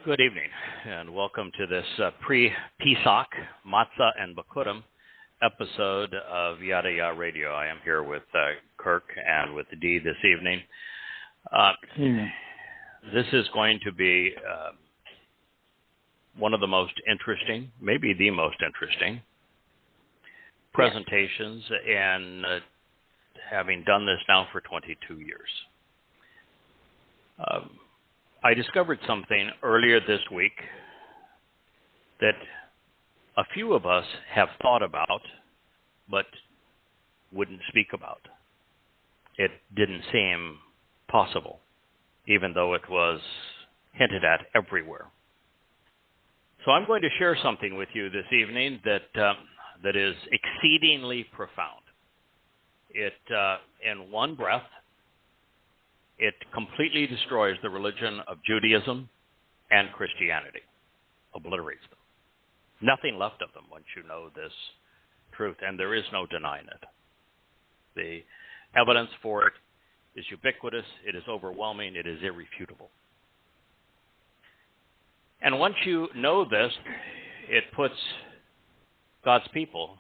Good evening, and welcome to this pre-Pesach Matzah and Bakurim episode of Yada Yahowah Radio. I am here with Kirk and with Dee this evening. This is going to be one of the most interesting, maybe the most interesting, presentations, and having done this now for 22 years. I discovered something earlier this week that a few of us have thought about, but wouldn't speak about. It didn't seem possible, even though it was hinted at everywhere. So I'm going to share something with you this evening that is exceedingly profound. It, in one breath, it completely destroys the religion of Judaism and Christianity, obliterates them. Nothing left of them once you know this truth, and there is no denying it. The evidence for it is ubiquitous, it is overwhelming, it is irrefutable. And once you know this, it puts God's people,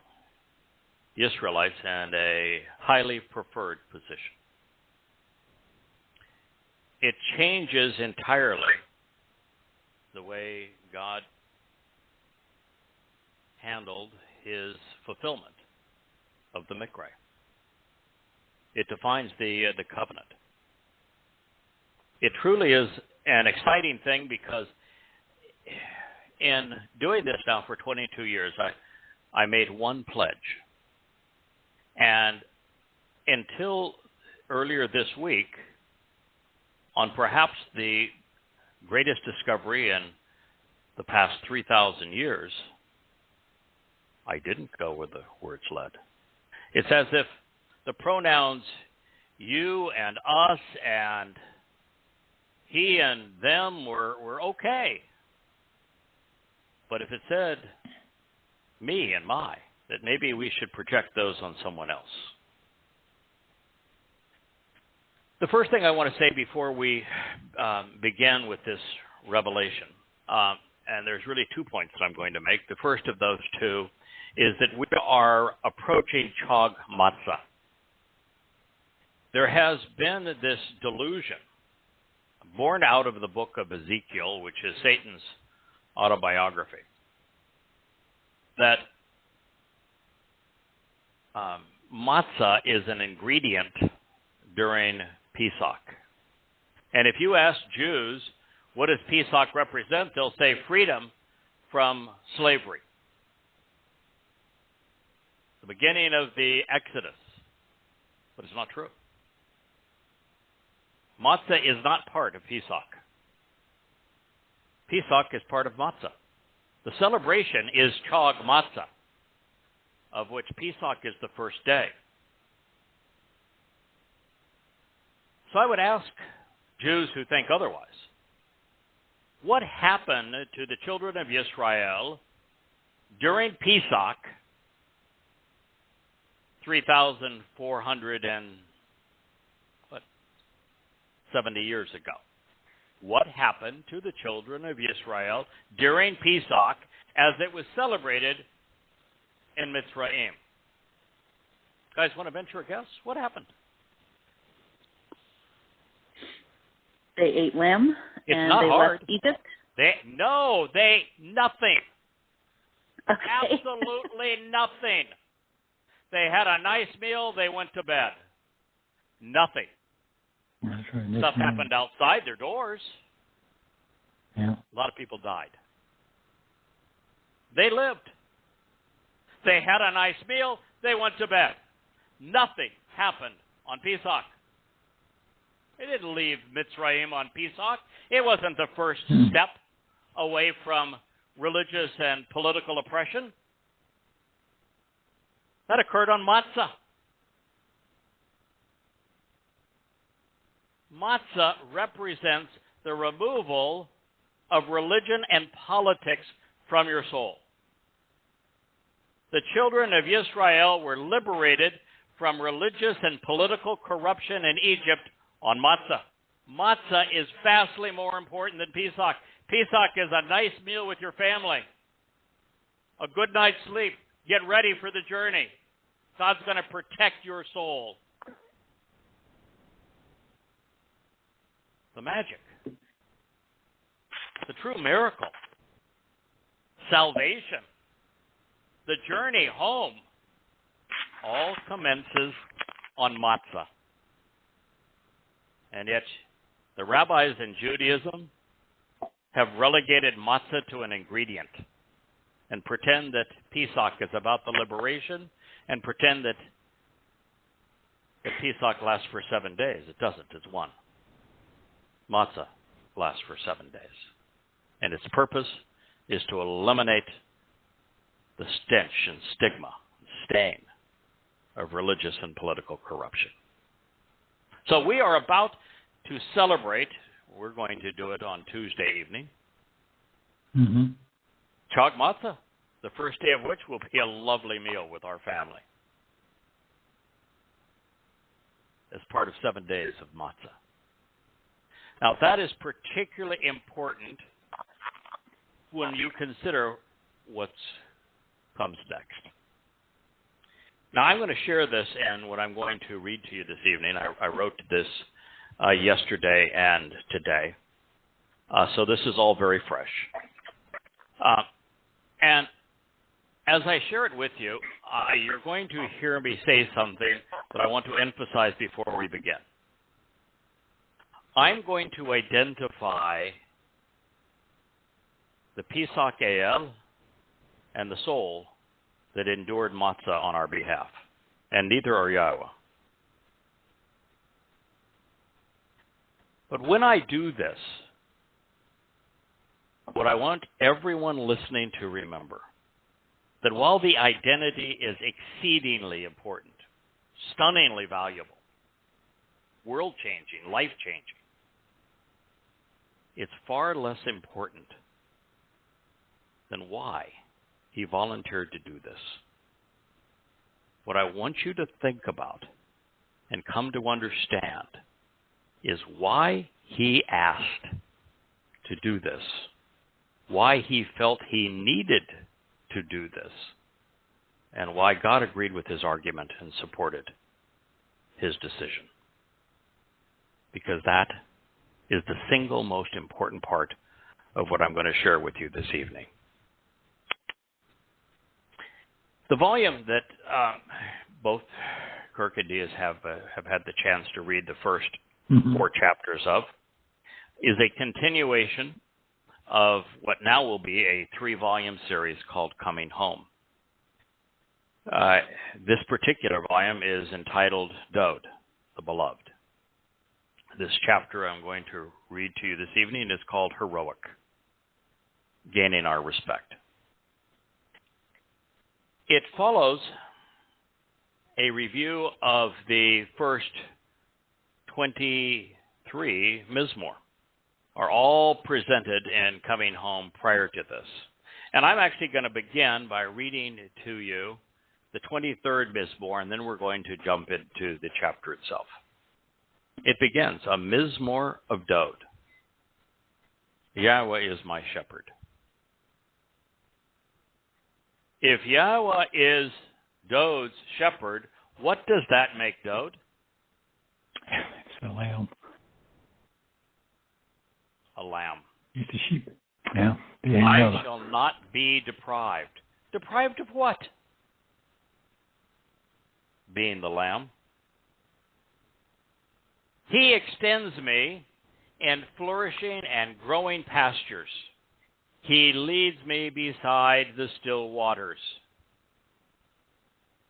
the Israelites, in a highly preferred position. It changes entirely the way God handled his fulfillment of the Mikra. It defines the covenant. It truly is an exciting thing because in doing this now for 22 years, I made one pledge. And until earlier this week, on perhaps the greatest discovery in the past 3,000 years, I didn't go where the words led. It's as if the pronouns you and us and he and them were okay. But if it said me and my, that maybe we should project those on someone else. The first thing I want to say before we begin with this revelation, and there's really 2 points that I'm going to make. The first of those two is that we are approaching Chag Matzah. There has been this delusion born out of the book of Ezekiel, which is Satan's autobiography, that matzah is an ingredient during Pesach. And if you ask Jews, what does Pesach represent? They'll say freedom from slavery. The beginning of the Exodus. But it's not true. Matzah is not part of Pesach. Pesach is part of matzah. The celebration is Chag Matzah, of which Pesach is the first day. So I would ask Jews who think otherwise, what happened to the children of Israel during Pesach 3,470 years ago? What happened to the children of Israel during Pesach as it was celebrated in Mitzrayim? Guys, want to venture a guess? What happened? They ate lamb and they left Egypt? Nothing. Okay. Absolutely nothing. They had a nice meal, they went to bed. Nothing. That's right. Stuff happened outside their doors. Yeah. A lot of people died. They lived. They had a nice meal, they went to bed. Nothing happened on Pesach. They didn't leave Mitzrayim on Pesach. It wasn't the first step away from religious and political oppression. That occurred on Matzah. Matzah represents the removal of religion and politics from your soul. The children of Israel were liberated from religious and political corruption in Egypt on Matzah. Matzah is vastly more important than Pesach. Pesach is a nice meal with your family. A good night's sleep. Get ready for the journey. God's going to protect your soul. The magic. The true miracle. Salvation. The journey home. All commences on matzah. And yet, the rabbis in Judaism have relegated matzah to an ingredient and pretend that Pesach is about the liberation and pretend that Pesach lasts for 7 days. It doesn't. It's one. Matzah lasts for 7 days. And its purpose is to eliminate the stench and stigma, stain of religious and political corruption. So we are about to celebrate. We're going to do it on Tuesday evening. Chag Matzah, the first day of which will be a lovely meal with our family as part of 7 days of matzah. Now, that is particularly important when you consider what comes next. Now, I'm going to share this and what I'm going to read to you this evening. I wrote this yesterday and today. So this is all very fresh. And as I share it with you, you're going to hear me say something that I want to emphasize before we begin. I'm going to identify the Pesach Ayil and the soul that endured matzah on our behalf, and neither are Yahowah. But when I do this, what I want everyone listening to remember, that while the identity is exceedingly important, stunningly valuable, world-changing, life-changing, it's far less important than why he volunteered to do this. What I want you to think about and come to understand is why he asked to do this, why he felt he needed to do this, and why God agreed with his argument and supported his decision. Because that is the single most important part of what I'm going to share with you this evening. The volume that both Kirk and Diaz have had the chance to read the first 4 chapters of is a continuation of what now will be a 3-volume series called Coming Home. This particular volume is entitled Dod, the Beloved. This chapter I'm going to read to you this evening is called Heroic, Gaining Our Respect. It follows a review of the first 23 Mizmor, are all presented in Coming Home prior to this. And I'm actually going to begin by reading to you the 23rd Mizmor, and then we're going to jump into the chapter itself. It begins, a Mizmor of Dod. Yahweh is my shepherd. If Yahweh is Dod's shepherd, what does that make Dod? It's a lamb. A lamb. It's a sheep. Yeah. I shall not be deprived. Deprived of what? Being the lamb. He extends me in flourishing and growing pastures. He leads me beside the still waters.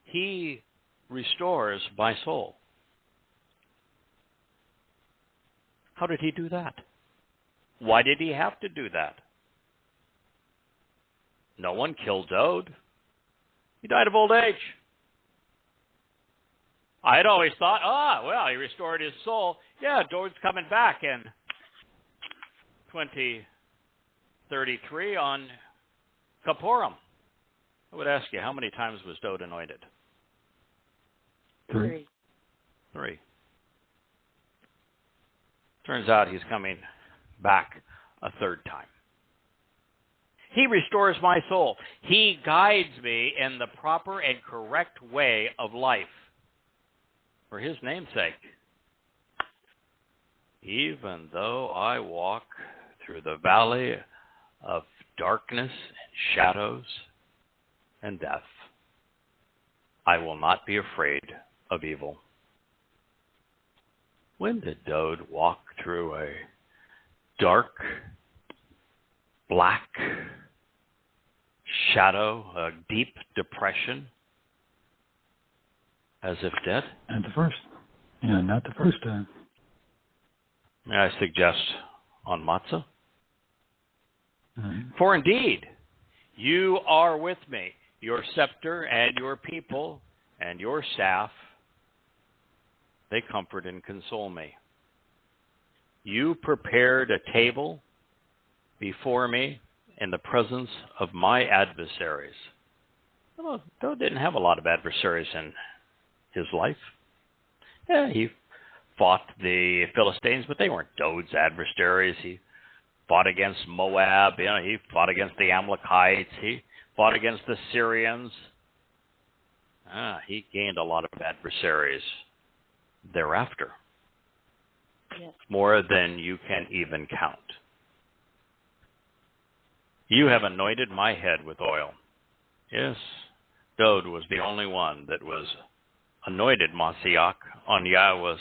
He restores my soul. How did he do that? Why did he have to do that? No one killed Dod. He died of old age. I had always thought, well, he restored his soul. Yeah, Dod's coming back in 2033 on Kappurim. I would ask you, how many times was Dod anointed? 3. 3. Turns out he's coming back a 3rd time. He restores my soul. He guides me in the proper and correct way of life for his name's sake. Even though I walk through the valley of darkness and shadows and death, I will not be afraid of evil. When did Dode walk through a dark, black shadow, a deep depression, as if dead? Not the first. Yeah, not the first time. May I suggest on matzah? Mm-hmm. For indeed, you are with me, your scepter and your people and your staff, they comfort and console me. You prepared a table before me in the presence of my adversaries. Well, Dode didn't have a lot of adversaries in his life. Yeah, he fought the Philistines, but they weren't Dode's adversaries. He fought against Moab. He fought against the Amalekites. He fought against the Syrians. He gained a lot of adversaries thereafter. Yes. More than you can even count. You have anointed my head with oil. Yes, Dode was the only one that was anointed Mashiach on Yahweh's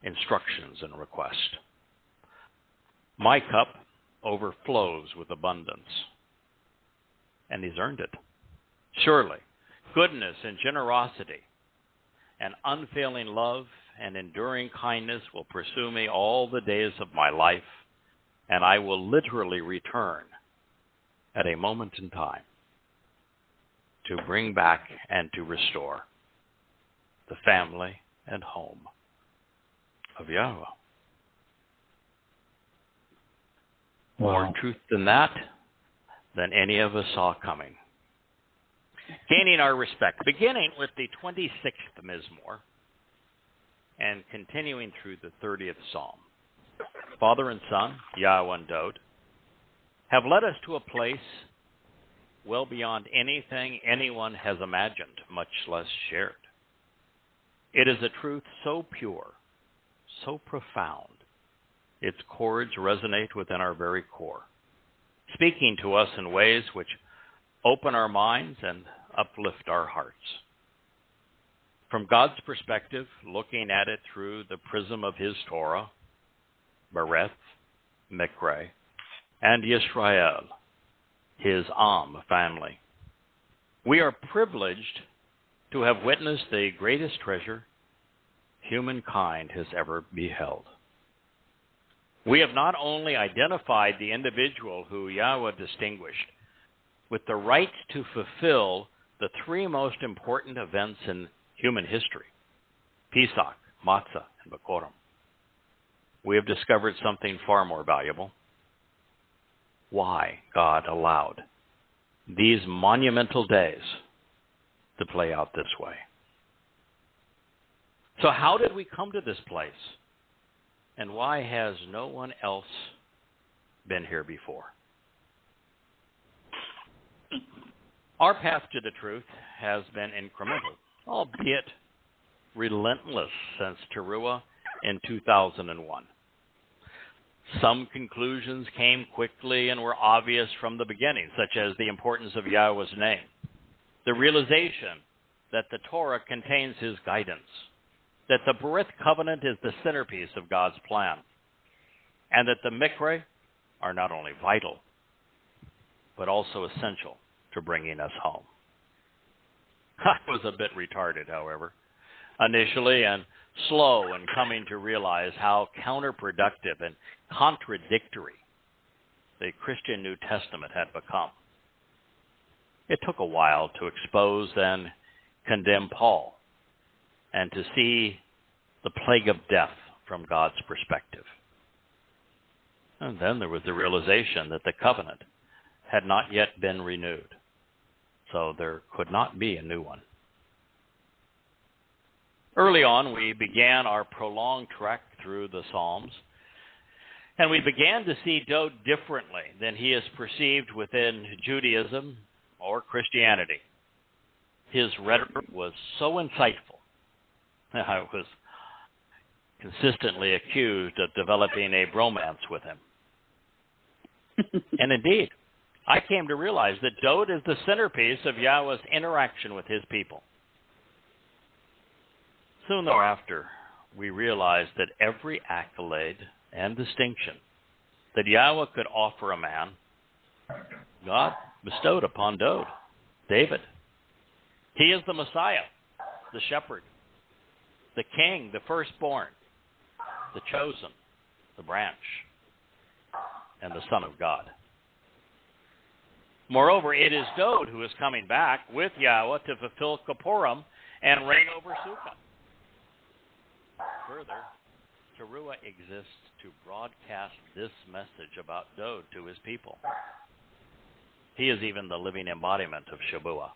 instructions and request. My cup overflows with abundance, and he's earned it. Surely, goodness and generosity and unfailing love and enduring kindness will pursue me all the days of my life, and I will literally return at a moment in time to bring back and to restore the family and home of Yahweh. More truth than that than any of us saw coming. Gaining our respect, beginning with the 26th Mizmor and continuing through the 30th Psalm. Father and Son, Yahweh and Dode, have led us to a place well beyond anything anyone has imagined, much less shared. It is a truth so pure, so profound, its chords resonate within our very core, speaking to us in ways which open our minds and uplift our hearts. From God's perspective, looking at it through the prism of his Torah, Bereth, Mikre, and Yisrael, his Am family, we are privileged to have witnessed the greatest treasure humankind has ever beheld. We have not only identified the individual who Yahweh distinguished with the right to fulfill the three most important events in human history, Pesach, Matzah, and Bikurim. We have discovered something far more valuable. Why God allowed these monumental days to play out this way. So how did we come to this place? And why has no one else been here before? Our path to the truth has been incremental, albeit relentless since Towrah in 2001. Some conclusions came quickly and were obvious from the beginning, such as the importance of Yahweh's name, the realization that the Torah contains his guidance, that the Berith covenant is the centerpiece of God's plan, and that the Mikre are not only vital, but also essential to bringing us home. I was a bit retarded, however, initially, and slow in coming to realize how counterproductive and contradictory the Christian New Testament had become. It took a while to expose and condemn Paul and to see the plague of death from God's perspective. And then there was the realization that the covenant had not yet been renewed, so there could not be a new one. Early on, we began our prolonged trek through the Psalms, And we began to see Dowd differently than he is perceived within Judaism or Christianity. His rhetoric was so insightful. I was consistently accused of developing a bromance with him. And indeed, I came to realize that Dowd is the centerpiece of Yahweh's interaction with his people. Soon thereafter, we realized that every accolade and distinction that Yahweh could offer a man, God bestowed upon Dowd, David. He is the Messiah, the shepherd, the king, the firstborn, the chosen, the branch, and the Son of God. Moreover, it is Dowd who is coming back with Yahweh to fulfill Kippurim and reign over Sukkot. Further, Towrah exists to broadcast this message about Dowd to his people. He is even the living embodiment of Shabuah.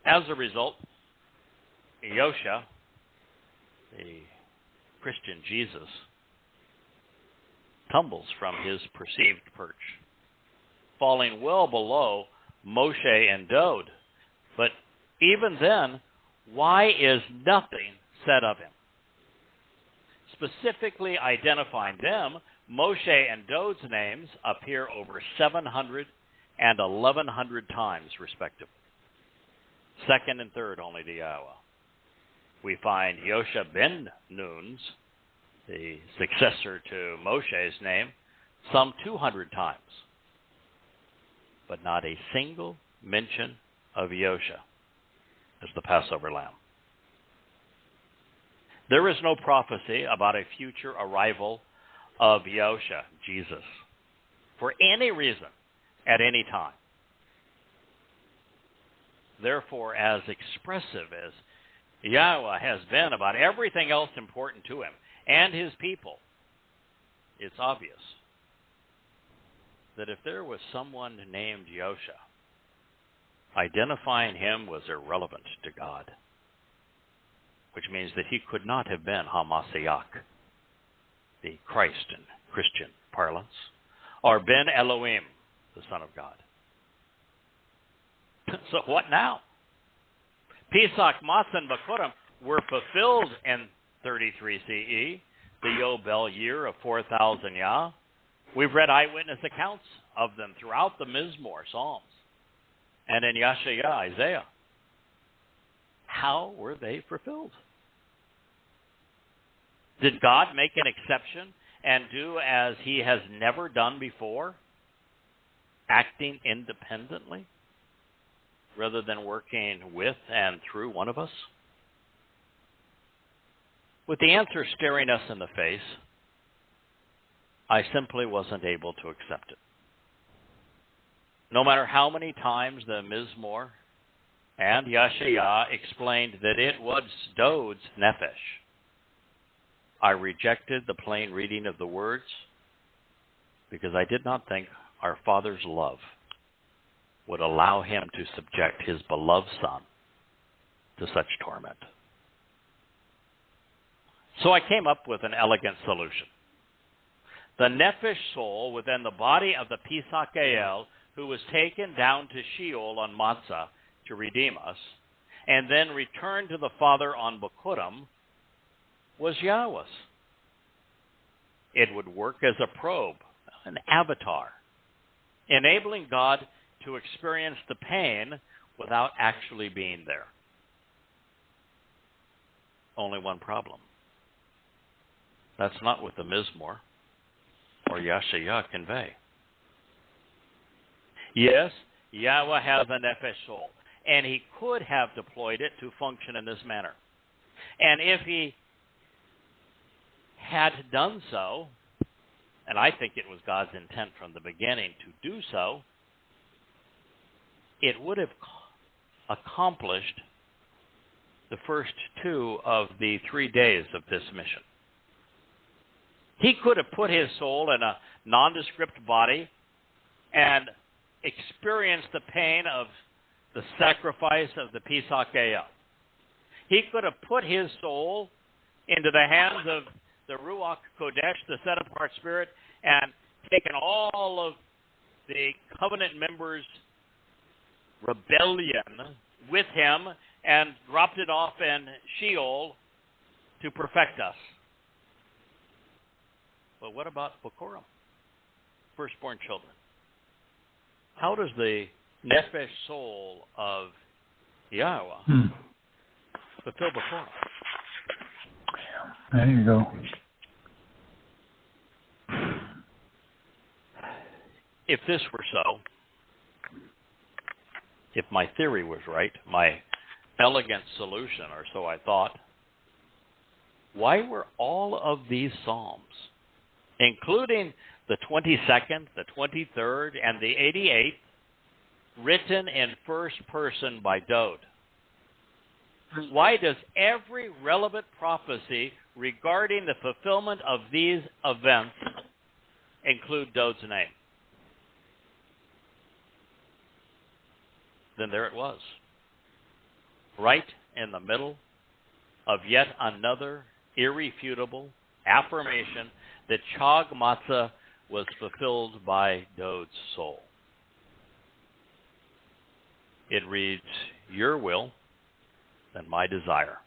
As a result, Yosha, the Christian Jesus, tumbles from his perceived perch, falling well below Moshe and Dowd. But even then, why is nothing said of him? Specifically identifying them, Moshe and Dowd's names appear over 700 and 1,100 times, respectively. Second and third only to Yahweh. We find Yosha ben Nun's, the successor to Moshe's name, some 200 times, but not a single mention of Yosha as the Passover lamb. There is no prophecy about a future arrival of Yosha, Jesus, for any reason, at any time. Therefore, as expressive as Yahweh has been about everything else important to him and his people, it's obvious that if there was someone named Yosha, identifying him was irrelevant to God, which means that he could not have been HaMashiach, the Christ in Christian parlance, or Ben Elohim, the Son of God. So what now? Pesach, Matzah, and Bikurim were fulfilled in 33 CE, the Yobel year of 4,000 Yah. We've read eyewitness accounts of them throughout the Mizmor, Psalms, and in Yeshayah, Isaiah. How were they fulfilled? Did God make an exception and do as he has never done before, acting independently, rather than working with and through one of us? With the answer staring us in the face, I simply wasn't able to accept it. No matter how many times the Mizmor and Yeshayah explained that it was Dowd's nefesh, I rejected the plain reading of the words because I did not think our Father's love would allow him to subject his beloved Son to such torment. So I came up with an elegant solution. The nefesh soul within the body of the Pesach Ayil, who was taken down to Sheol on Matzah to redeem us, and then returned to the Father on Bikurim, was Yahweh's. It would work as a probe, an avatar, enabling God to experience the pain without actually being there. Only one problem. That's not what the Mizmor or Yeshayah convey. Yes, Yahweh has a nefesh soul, and he could have deployed it to function in this manner. And if he had done so, and I think it was God's intent from the beginning to do so, it would have accomplished the first 2 of the 3 days of this mission. He could have put his soul in a nondescript body and experienced the pain of the sacrifice of the Pesach Ayil. He could have put his soul into the hands of the Ruach Kodesh, the set-apart spirit, and taken all of the covenant members' rebellion with him and dropped it off in Sheol to perfect us. But what about Bokorim, firstborn children? How does the Nefesh soul of Yahowah fulfill Bokorim? There you go. If this were so, if my theory was right, my elegant solution, or so I thought, why were all of these Psalms, including the 22nd, the 23rd, and the 88th, written in first person by Dode? Why does every relevant prophecy regarding the fulfillment of these events include Dode's name? Then there it was, right in the middle of yet another irrefutable affirmation that Chag Matzah was fulfilled by Dode's soul. It reads, your will and my desire,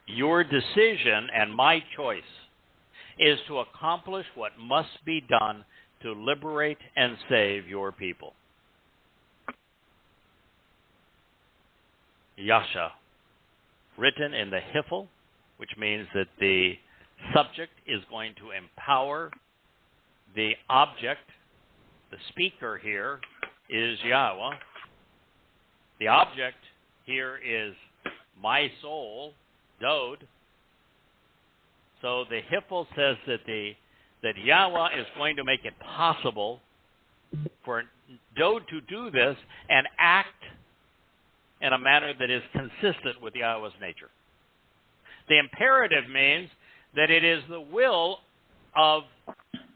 your decision and my choice is to accomplish what must be done to liberate and save your people. Yasha, written in the Hifel, which means that the subject is going to empower the object. The speaker here is Yahweh. The object here is my soul, Dode. So the Hifel says that Yahweh is going to make it possible for Dode to do this and act in a manner that is consistent with Yahweh's nature. The imperative means that it is the will of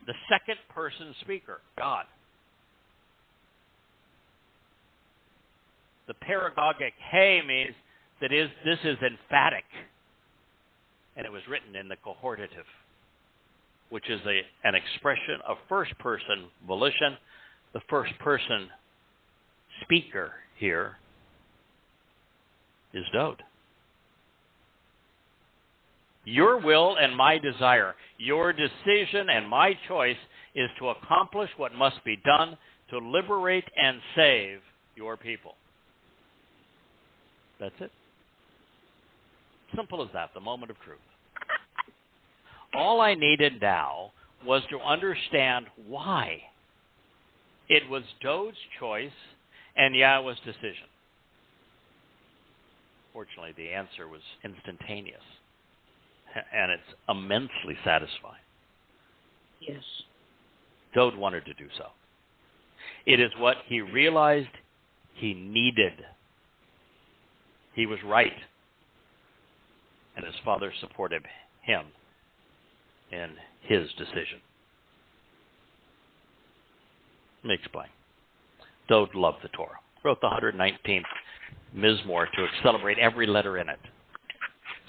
the second person speaker, God. The paragogic hey means that this is emphatic, and it was written in the cohortative, which is an expression of first person volition. The first person speaker here is Dode. Your will and my desire, your decision and my choice is to accomplish what must be done to liberate and save your people. That's it. Simple as that, the moment of truth. All I needed now was to understand why it was Dode's choice and Yahweh's decision. Fortunately, the answer was instantaneous, and it's immensely satisfying. Yes. Dode wanted to do so. It is what he realized he needed. He was right, and his father supported him in his decision. Let me explain. Dode loved the Torah. Wrote the 119th Mizmor to celebrate every letter in it.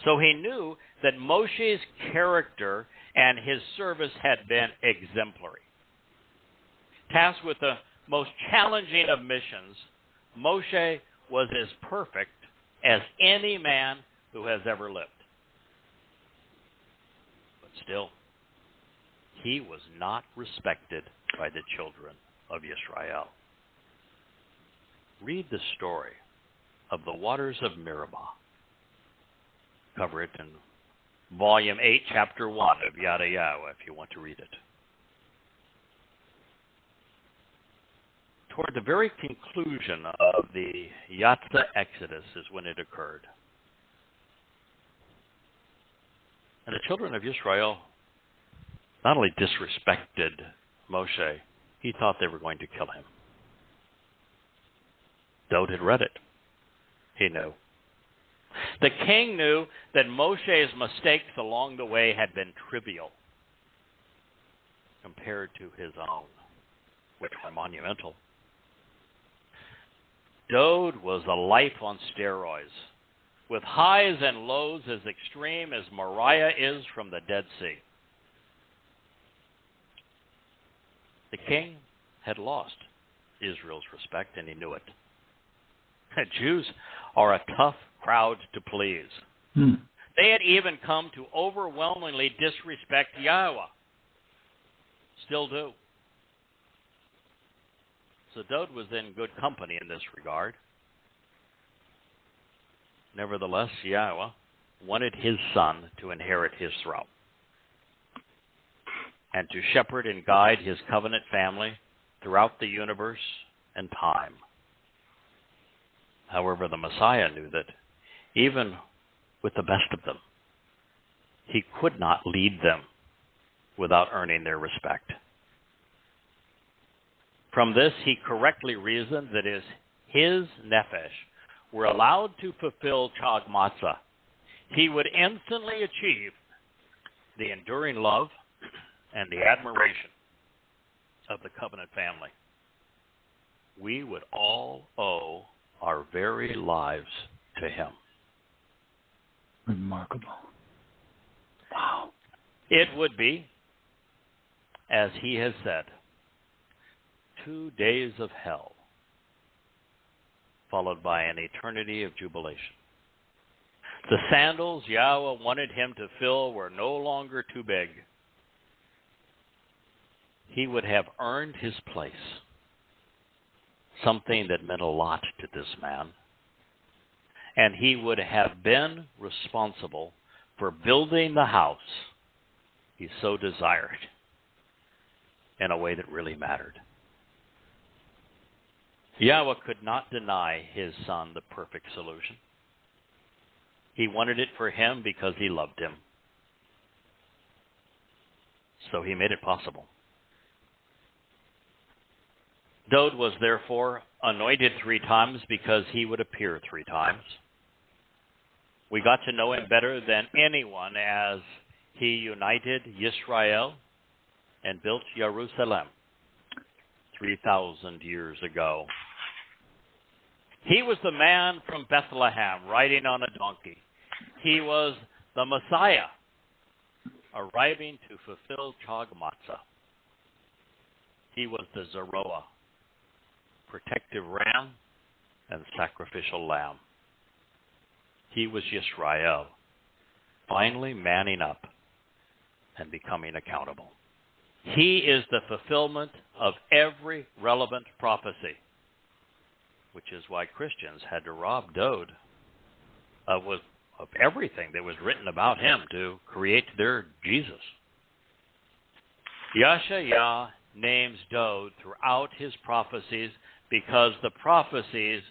So he knew that Moshe's character and his service had been exemplary. Tasked with the most challenging of missions, Moshe was as perfect as any man who has ever lived. But still, he was not respected by the children of Israel. Read the story of the waters of Meribah. Cover it in Volume 8, Chapter 1 of Yada Yahowah if you want to read it. Toward the very conclusion of the Yatzah Exodus is when it occurred. And the children of Israel not only disrespected Moshe, he thought they were going to kill him. Dode had read it. He knew. The king knew that Moshe's mistakes along the way had been trivial compared to his own, which were monumental. Dode was a life on steroids, with highs and lows as extreme as Moriah is from the Dead Sea. The king had lost Israel's respect, and he knew it. Jews are a tough crowd to please. They had even come to overwhelmingly disrespect Yahowah. Still do. So Dowd was in good company in this regard. Nevertheless, Yahowah wanted his son to inherit his throne and to shepherd and guide his covenant family throughout the universe and time. However, the Messiah knew that even with the best of them, he could not lead them without earning their respect. From this, he correctly reasoned that as his nephesh were allowed to fulfill Chag Matzah, he would instantly achieve the enduring love and the admiration of the covenant family. We would all owe our very lives to him. Remarkable. Wow. It would be, as he has said, 2 days of hell, followed by an eternity of jubilation. The sandals Yahowah wanted him to fill were no longer too big. He would have earned his place, something that meant a lot to this man, and he would have been responsible for building the house he so desired in a way that really mattered. Yahowah could not deny his son the perfect solution. He wanted it for him because he loved him. So he made it possible. Dowd was therefore anointed 3 times because he would appear 3 times. We got to know him better than anyone as he united Yisrael and built Jerusalem 3,000 years ago. He was the man from Bethlehem riding on a donkey. He was the Messiah arriving to fulfill Chag Matzah. He was the Zeroah, protective ram and sacrificial lamb. He was Yisrael, finally manning up and becoming accountable. He is the fulfillment of every relevant prophecy, which is why Christians had to rob Dowd of everything that was written about him to create their Jesus. Yah names Dowd throughout his prophecies because the prophecies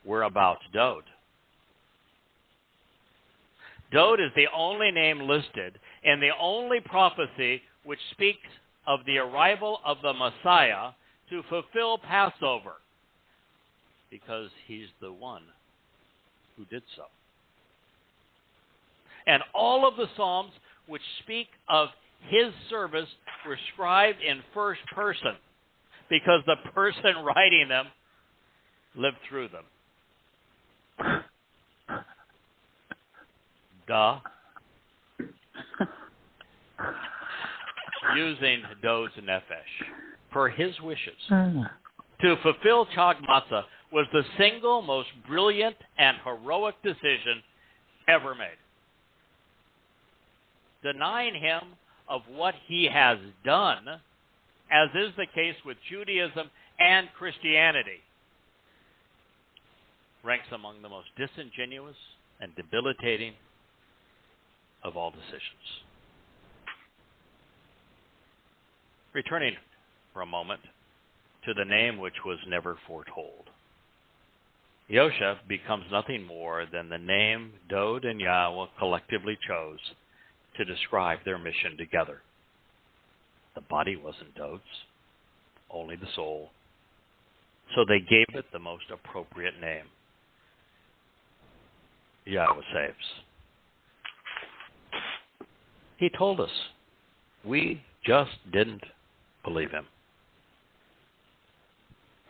were about Dowd. Dowd is the only name listed in the only prophecy which speaks of the arrival of the Messiah to fulfill Passover, because he's the one who did so. And all of the Psalms which speak of his service were scribed in first person, because the person writing them lived through them. Duh. Using Dowd's nefesh for his wishes to fulfill Chag Matzah was the single most brilliant and heroic decision ever made. Denying him of what he has done, as is the case with Judaism and Christianity, ranks among the most disingenuous and debilitating of all decisions. Returning for a moment to the name which was never foretold. Yosef becomes nothing more than the name Dowd and Yahowah collectively chose to describe their mission together. The body wasn't Dowd's, only the soul. So they gave it the most appropriate name. Yahowah saves. He told us. We just didn't believe him.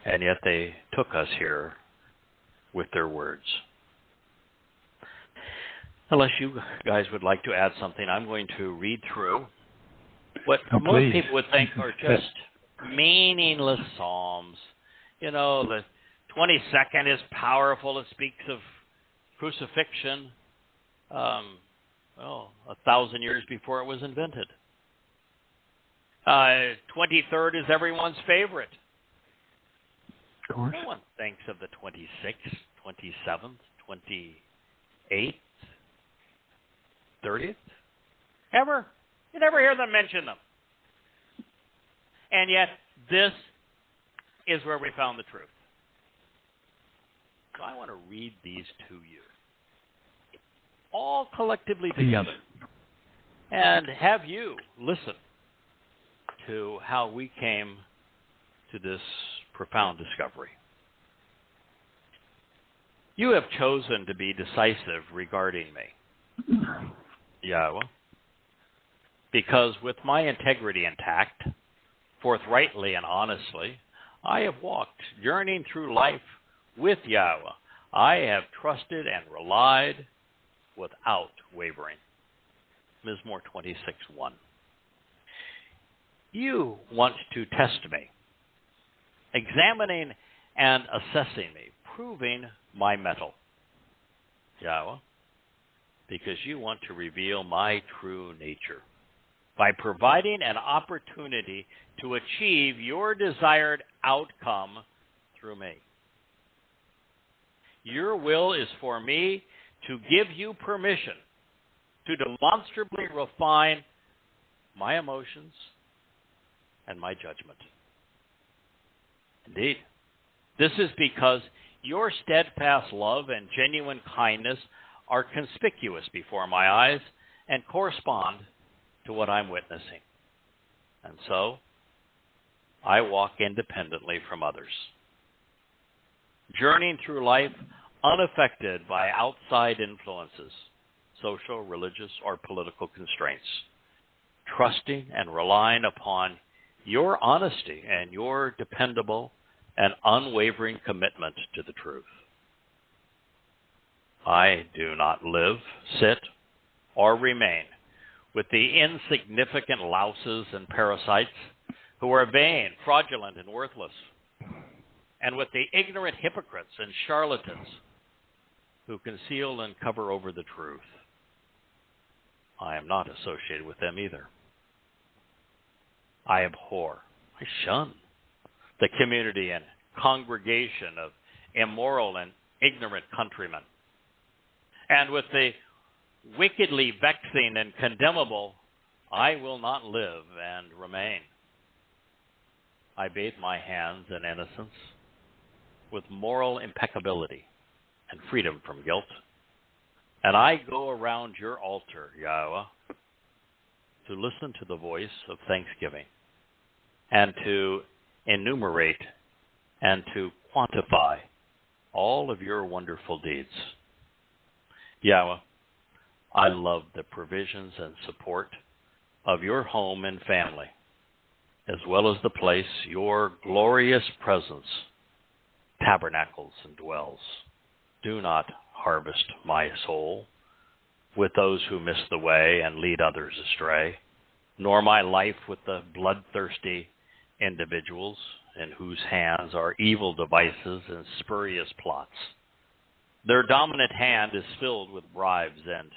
And yet they took us here with their words. Unless you guys would like to add something, I'm going to read through what most people would think are just meaningless psalms. You know, the 22nd is powerful. It speaks of crucifixion, 1,000 years before it was invented. 23rd is everyone's favorite. Of course. No one thinks of the 26th, 27th, 28th, 30th. Ever. You never hear them mention them. And yet, this is where we found the truth. So I want to read these to you, all collectively together, and have you listen to how we came to this profound discovery. You have chosen to be decisive regarding me, Yahweh, because with my integrity intact, forthrightly and honestly, I have walked, journeying through life with Yahweh. I have trusted and relied without wavering. Mizmor 26:1. You want to test me, examining and assessing me, proving my mettle, Yahweh, because you want to reveal my true nature by providing an opportunity to achieve your desired outcome through me. Your will is for me to give you permission to demonstrably refine my emotions and my judgment. Indeed, this is because your steadfast love and genuine kindness are conspicuous before my eyes and correspond to what I'm witnessing. And so, I walk independently from others, journeying through life unaffected by outside influences, social, religious, or political constraints, trusting and relying upon your honesty and your dependable and unwavering commitment to the truth. I do not live, sit, or remain with the insignificant louses and parasites who are vain, fraudulent, and worthless, and with the ignorant hypocrites and charlatans who conceal and cover over the truth. I am not associated with them either. I abhor, I shun the community and congregation of immoral and ignorant countrymen. And with the wickedly vexing and condemnable, I will not live and remain. I bathe my hands in innocence with moral impeccability and freedom from guilt. And I go around your altar, Yahweh, to listen to the voice of thanksgiving and to enumerate and to quantify all of your wonderful deeds. Yahweh, I love the provisions and support of your home and family, as well as the place your glorious presence tabernacles and dwells. Do not harvest my soul with those who miss the way and lead others astray, nor my life with the bloodthirsty individuals in whose hands are evil devices and spurious plots. Their dominant hand is filled with bribes and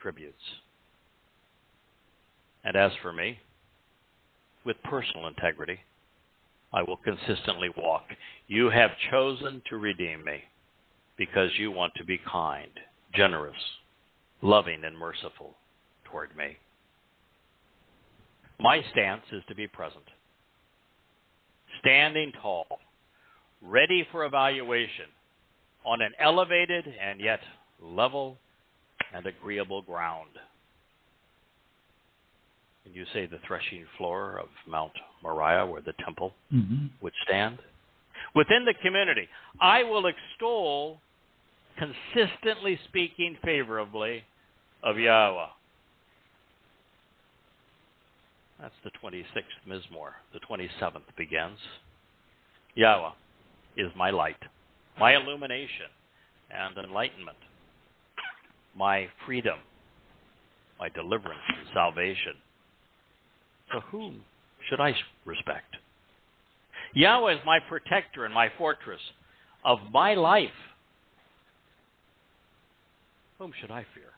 tributes. And as for me, with personal integrity, I will consistently walk. You have chosen to redeem me because you want to be kind, generous, loving, and merciful toward me. My stance is to be present, standing tall, ready for evaluation on an elevated and yet level and agreeable ground. And you say the threshing floor of Mount Moriah, where the temple would stand? Within the community, I will extol, consistently speaking favorably of Yahweh. That's the 26th Mizmor. The 27th begins. Yahweh is my light, my illumination and enlightenment, my freedom, my deliverance and salvation. So whom should I respect? Yahweh is my protector and my fortress of my life. Whom should I fear?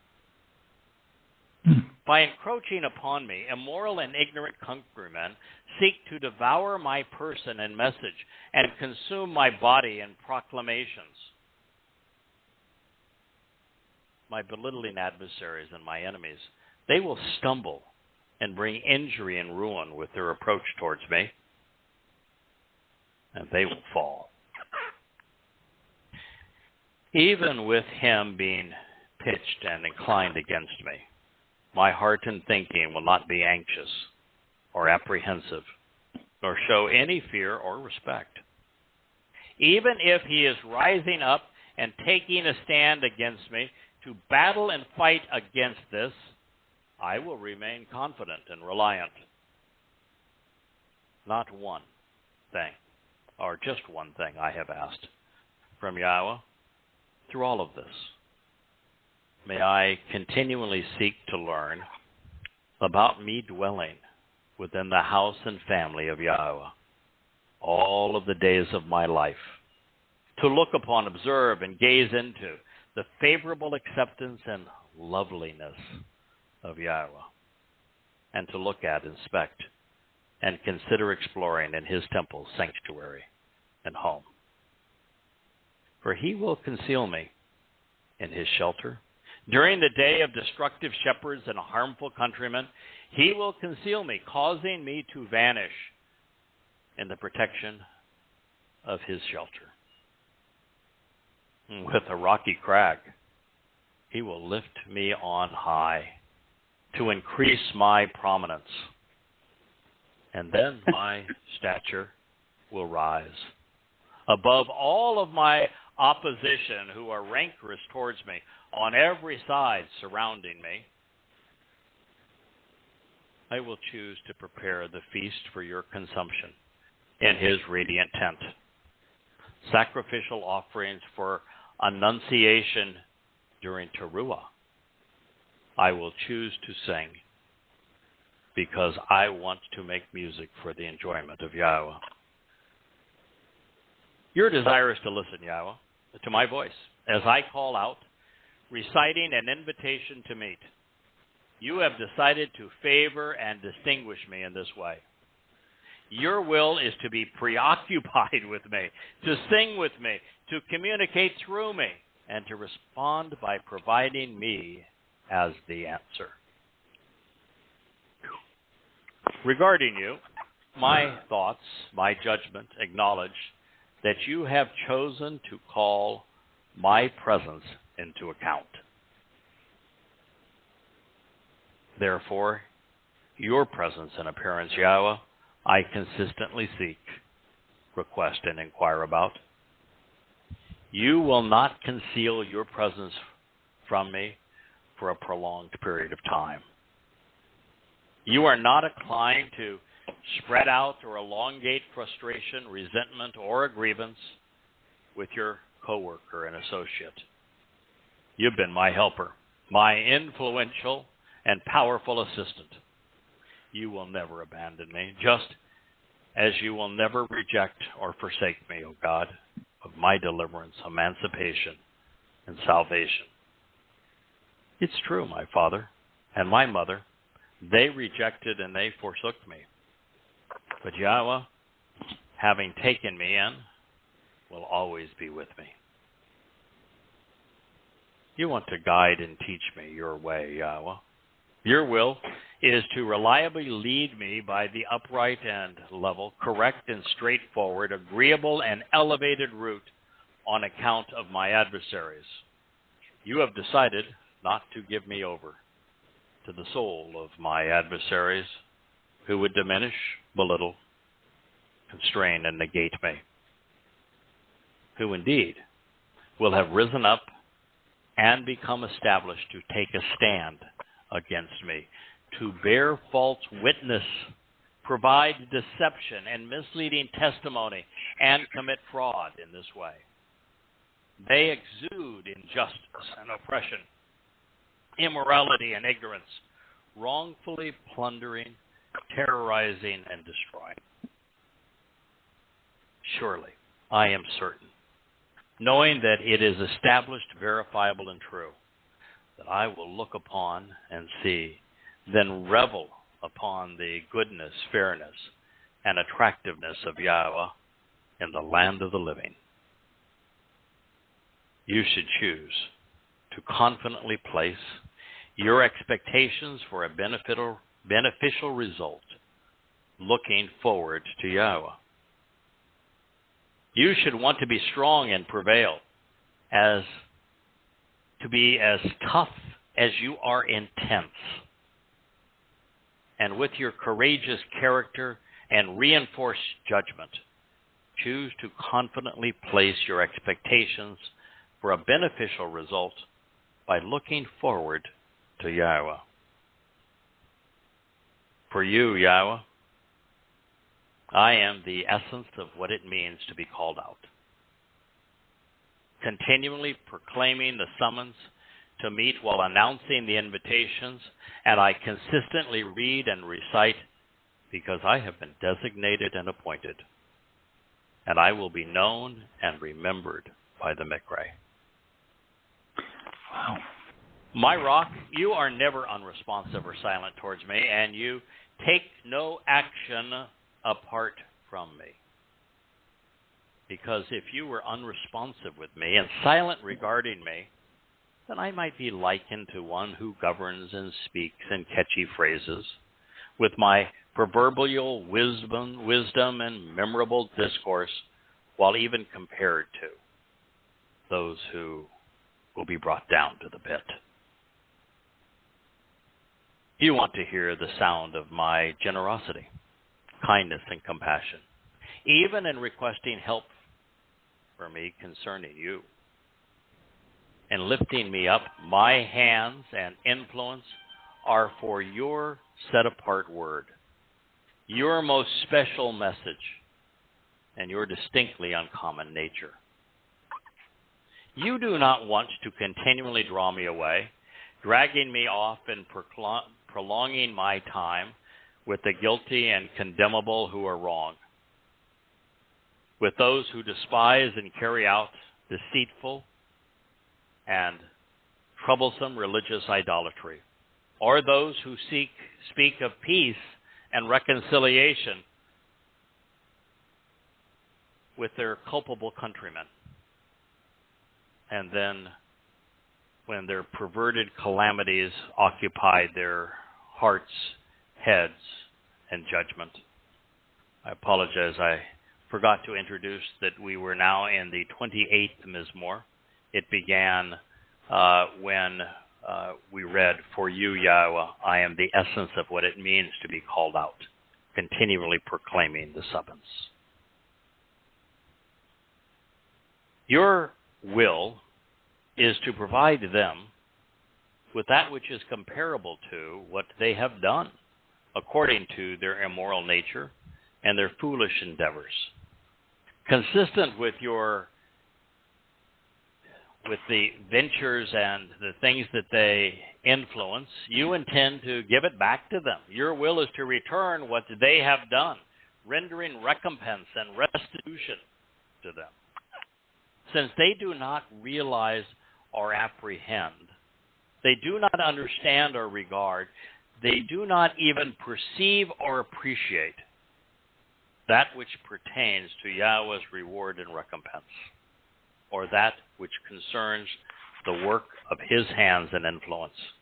By encroaching upon me, immoral and ignorant countrymen seek to devour my person and message and consume my body in proclamations. My belittling adversaries and my enemies, they will stumble and bring injury and ruin with their approach towards me, and they will fall. Even with him being pitched and inclined against me, my heart and thinking will not be anxious or apprehensive, nor show any fear or respect. Even if he is rising up and taking a stand against me to battle and fight against this, I will remain confident and reliant. Not one thing, or just one thing I have asked from Yahweh through all of this. May I continually seek to learn about me dwelling within the house and family of Yahweh all of the days of my life, to look upon, observe, and gaze into the favorable acceptance and loveliness of Yahweh, and to look at, inspect, and consider exploring in his temple, sanctuary, and home. For he will conceal me in his shelter. During the day of destructive shepherds and harmful countrymen, he will conceal me, causing me to vanish in the protection of his shelter. With a rocky crag, he will lift me on high to increase my prominence. And then my stature will rise above all of my opposition who are rancorous towards me on every side surrounding me. I will choose to prepare the feast for your consumption in his radiant tent. Sacrificial offerings for annunciation during Towrah I will choose to sing, because I want to make music for the enjoyment of Yahweh. You're desirous to listen, Yahweh, to my voice as I call out, reciting an invitation to meet. You have decided to favor and distinguish me in this way. Your will is to be preoccupied with me, to sing with me, to communicate through me, and to respond by providing me as the answer. Regarding you, my thoughts, my judgment acknowledge that you have chosen to call my presence into account. Therefore, your presence and appearance, Yahweh, I consistently seek, request, and inquire about. You will not conceal your presence from me for a prolonged period of time. You are not inclined to spread out or elongate frustration, resentment, or a grievance with your coworker and associate. You've been my helper, my influential and powerful assistant. You will never abandon me, just as you will never reject or forsake me, O God, of my deliverance, emancipation, and salvation. It's true, my father and my mother, they rejected and they forsook me. But Yahweh, having taken me in, will always be with me. You want to guide and teach me your way, Yahweh. Your will is to reliably lead me by the upright and level, correct and straightforward, agreeable and elevated route on account of my adversaries. You have decided not to give me over to the soul of my adversaries who would diminish, belittle, constrain, and negate me, who indeed will have risen up and become established to take a stand against me, to bear false witness, provide deception and misleading testimony, and commit fraud in this way. They exude injustice and oppression, immorality and ignorance, wrongfully plundering, terrorizing, and destroying. surely, I am certain, knowing that it is established, verifiable, and true, that I will look upon and see, then revel upon the goodness, fairness, and attractiveness of Yahweh in the land of the living. You should choose to confidently place your expectations for a beneficial result, looking forward to Yahweh. You should want to be strong and prevail, to be as tough as you are intense. And with your courageous character and reinforced judgment, choose to confidently place your expectations for a beneficial result by looking forward to Yahweh. For you, Yahweh, I am the essence of what it means to be called out. Continually proclaiming the summons to meet while announcing the invitations, and I consistently read and recite because I have been designated and appointed, and I will be known and remembered by the Mikra. Wow. My rock, you are never unresponsive or silent towards me, and you take no action apart from me. Because if you were unresponsive with me and silent regarding me, then I might be likened to one who governs and speaks in catchy phrases, with my proverbial wisdom and memorable discourse, while even compared to those who will be brought down to the pit. You want to hear the sound of my generosity, kindness, and compassion, even in requesting help for me concerning you. And lifting me up, my hands and influence are for your set-apart word, your most special message, and your distinctly uncommon nature. You do not want to continually draw me away, dragging me off and prolonging my time with the guilty and condemnable who are wrong, with those who despise and carry out deceitful and troublesome religious idolatry, or those who speak of peace and reconciliation with their culpable countrymen. And then when their perverted calamities occupy their hearts, heads, and judgment. I apologize, I forgot to introduce that we were now in the 28th Mizmor. It began when we read, "For you, Yahweh, I am the essence of what it means to be called out," continually proclaiming the summons. Your will is to provide them with that which is comparable to what they have done, according to their immoral nature and their foolish endeavors. Consistent with the ventures and the things that they influence, you intend to give it back to them. Your will is to return what they have done, rendering recompense and restitution to them. Since they do not realize or apprehend, they do not understand or regard, they do not even perceive or appreciate that which pertains to Yahweh's reward and recompense, or that which concerns the work of his hands and influence.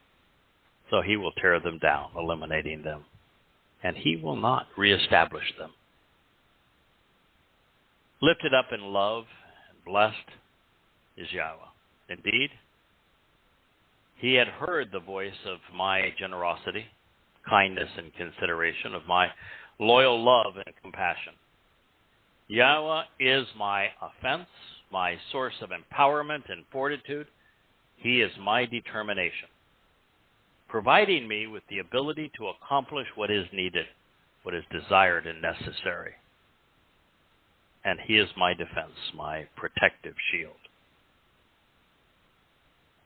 So he will tear them down, eliminating them, and he will not reestablish them. Lifted up in love and blessed is Yahweh. Indeed, he had heard the voice of my generosity, kindness, and consideration, of my loyal love and compassion. Yahweh is my offense, my source of empowerment and fortitude. He is my determination, providing me with the ability to accomplish what is needed, what is desired and necessary. And he is my defense, my protective shield.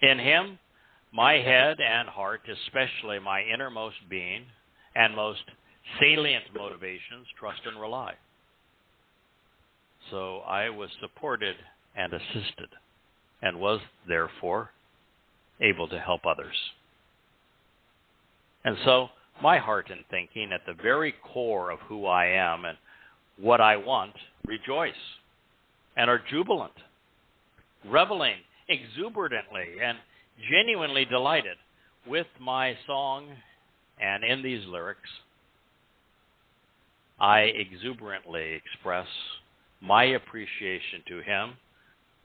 In him, my head and heart, especially my innermost being and most salient motivations, trust and rely. So I was supported and assisted and was, therefore, able to help others. And so my heart and thinking at the very core of who I am and what I want rejoice and are jubilant, reveling exuberantly and genuinely delighted with my song. And in these lyrics, I exuberantly express my appreciation to him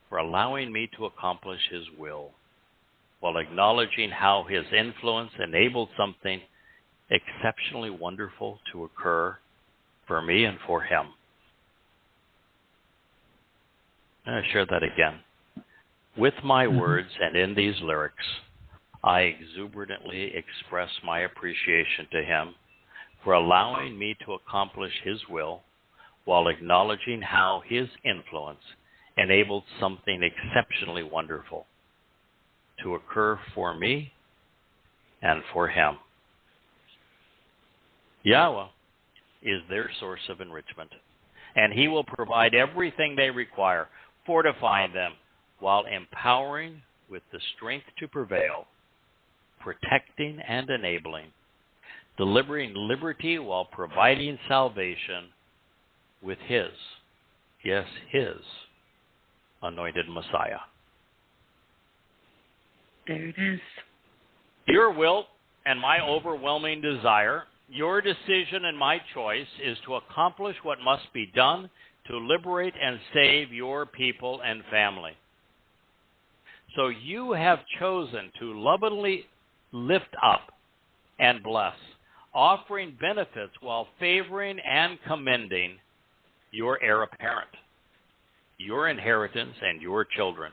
for allowing me to accomplish his will, while acknowledging how his influence enabled something exceptionally wonderful to occur for me and for him. I share that again. With my words and in these lyrics, I exuberantly express my appreciation to him for allowing me to accomplish his will, while acknowledging how his influence enabled something exceptionally wonderful to occur for me and for him. Yahweh is their source of enrichment, and he will provide everything they require, fortifying them while empowering with the strength to prevail, protecting and enabling, delivering liberty while providing salvation with his, yes, his anointed Messiah. There it is. Your will and my overwhelming desire, your decision and my choice is to accomplish what must be done to liberate and save your people and family. So you have chosen to lovingly lift up and bless, offering benefits while favoring and commending your heir apparent, your inheritance and your children,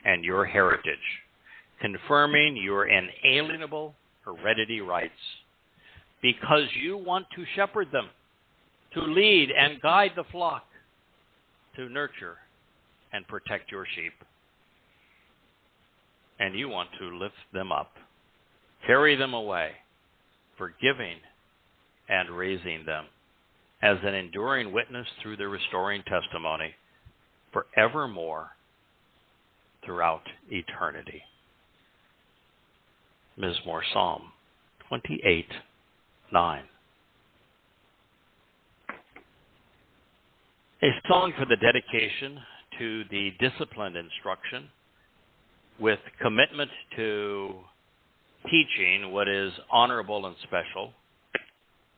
and your heritage, confirming your inalienable heredity rights, because you want to shepherd them, to lead and guide the flock, to nurture and protect your sheep. And you want to lift them up, carry them away, forgiving and raising them as an enduring witness through the restoring testimony forevermore throughout eternity. Mizmor Psalm 28:9. A song for the dedication to the disciplined instruction with commitment to teaching what is honorable and special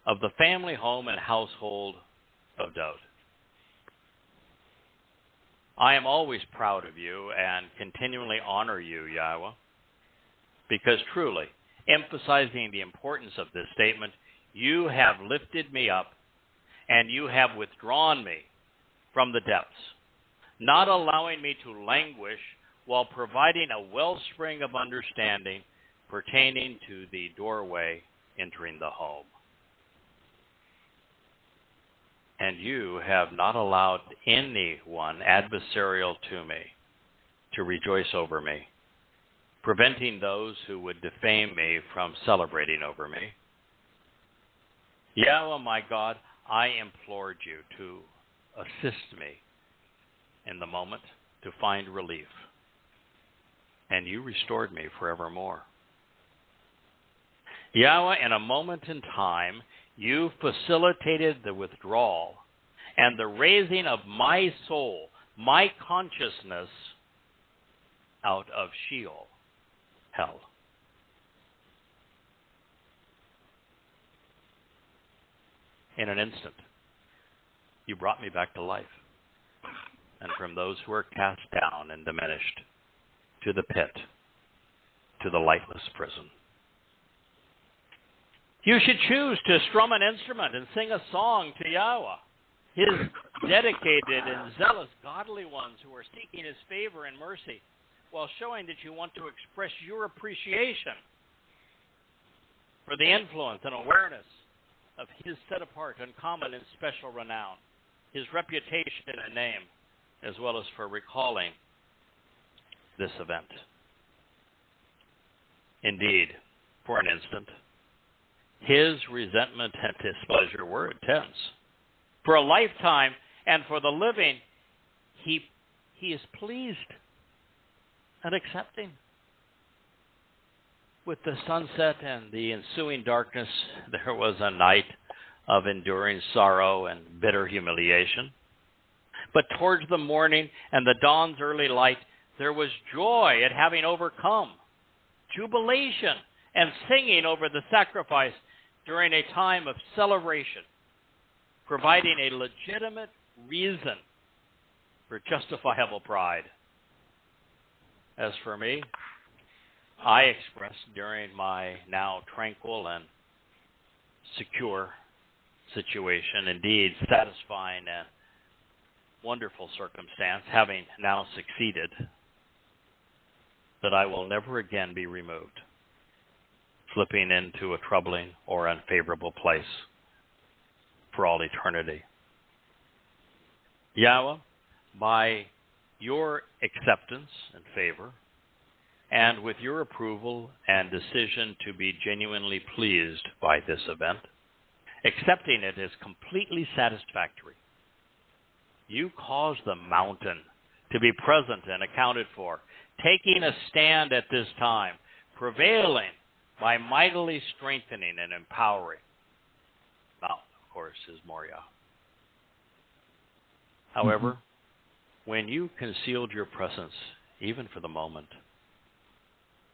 of the family, home, and household of Dowd. I am always proud of you and continually honor you, Yahweh, because truly, emphasizing the importance of this statement, you have lifted me up and you have withdrawn me from the depths, not allowing me to languish while providing a wellspring of understanding pertaining to the doorway entering the home. And you have not allowed anyone adversarial to me to rejoice over me, preventing those who would defame me from celebrating over me. Yahweh, my God, I implored you to assist me in the moment to find relief, and you restored me forevermore. Yahweh, in a moment in time, you facilitated the withdrawal and the raising of my soul, my consciousness, out of Sheol, hell. In an instant, you brought me back to life, and from those who are cast down and diminished, to the pit, to the lightless prison. You should choose to strum an instrument and sing a song to Yahweh, his dedicated and zealous godly ones who are seeking his favor and mercy, while showing that you want to express your appreciation for the influence and awareness of his set-apart, uncommon, and special renown, his reputation and name, as well as for recalling this event. Indeed, for an instant, his resentment and displeasure were intense. For a lifetime and for the living, He is pleased and accepting. With the sunset and the ensuing darkness, there was a night of enduring sorrow and bitter humiliation. But towards the morning and the dawn's early light, there was joy at having overcome, jubilation and singing over the sacrifice during a time of celebration, providing a legitimate reason for justifiable pride. As for me, I expressed during my now tranquil and secure situation, indeed satisfying and wonderful circumstance, having now succeeded, that I will never again be removed, slipping into a troubling or unfavorable place for all eternity. Yahweh, by your acceptance and favor, and with your approval and decision to be genuinely pleased by this event, accepting it as completely satisfactory, you caused the mountain to be present and accounted for, taking a stand at this time, prevailing by mightily strengthening and empowering. Mountain, of course, is Moriah. However, when you concealed your presence, even for the moment,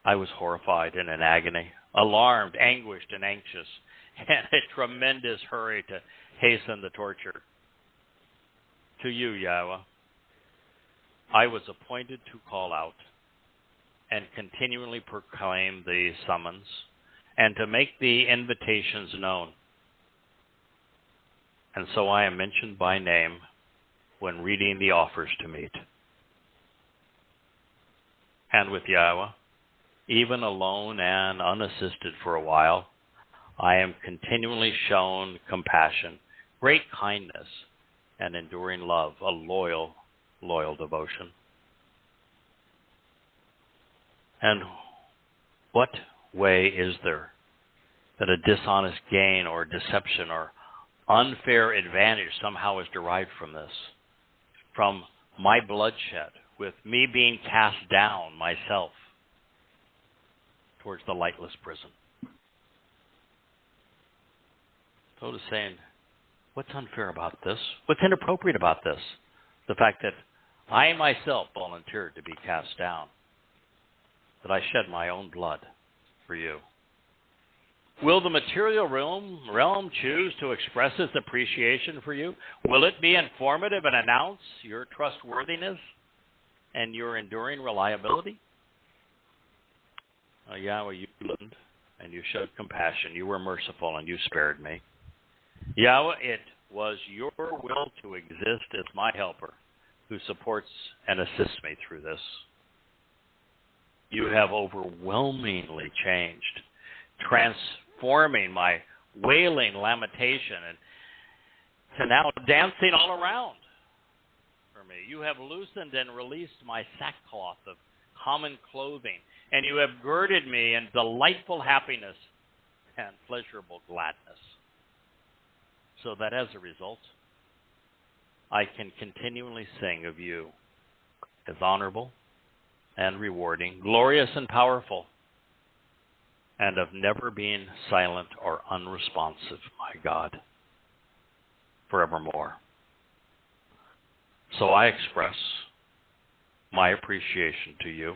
I was horrified and in agony, alarmed, anguished, and anxious, and a tremendous hurry to hasten the torture. To you, Yahweh, I was appointed to call out and continually proclaim the summons and to make the invitations known. And so I am mentioned by name when reading the offers to meet. And with Yahweh, even alone and unassisted for a while, I am continually shown compassion, great kindness, and enduring love, a loyal devotion. And what way is there that a dishonest gain or deception or unfair advantage somehow is derived from this? From my bloodshed, with me being cast down myself towards the lightless prison. So to saying, what's unfair about this? What's inappropriate about this? The fact that I myself volunteered to be cast down, that I shed my own blood for you. Will the material realm choose to express its appreciation for you? Will it be informative and announce your trustworthiness and your enduring reliability? Yahweh, you listened and you showed compassion. You were merciful and you spared me. Yahweh, it was your will to exist as my helper who supports and assists me through this. You have overwhelmingly changed, transforming my wailing lamentation and to now dancing all around for me. You have loosened and released my sackcloth of common clothing, and you have girded me in delightful happiness and pleasurable gladness, so that as a result, I can continually sing of you as honorable and rewarding, glorious and powerful, and of never being silent or unresponsive, my God, forevermore. So I express my appreciation to you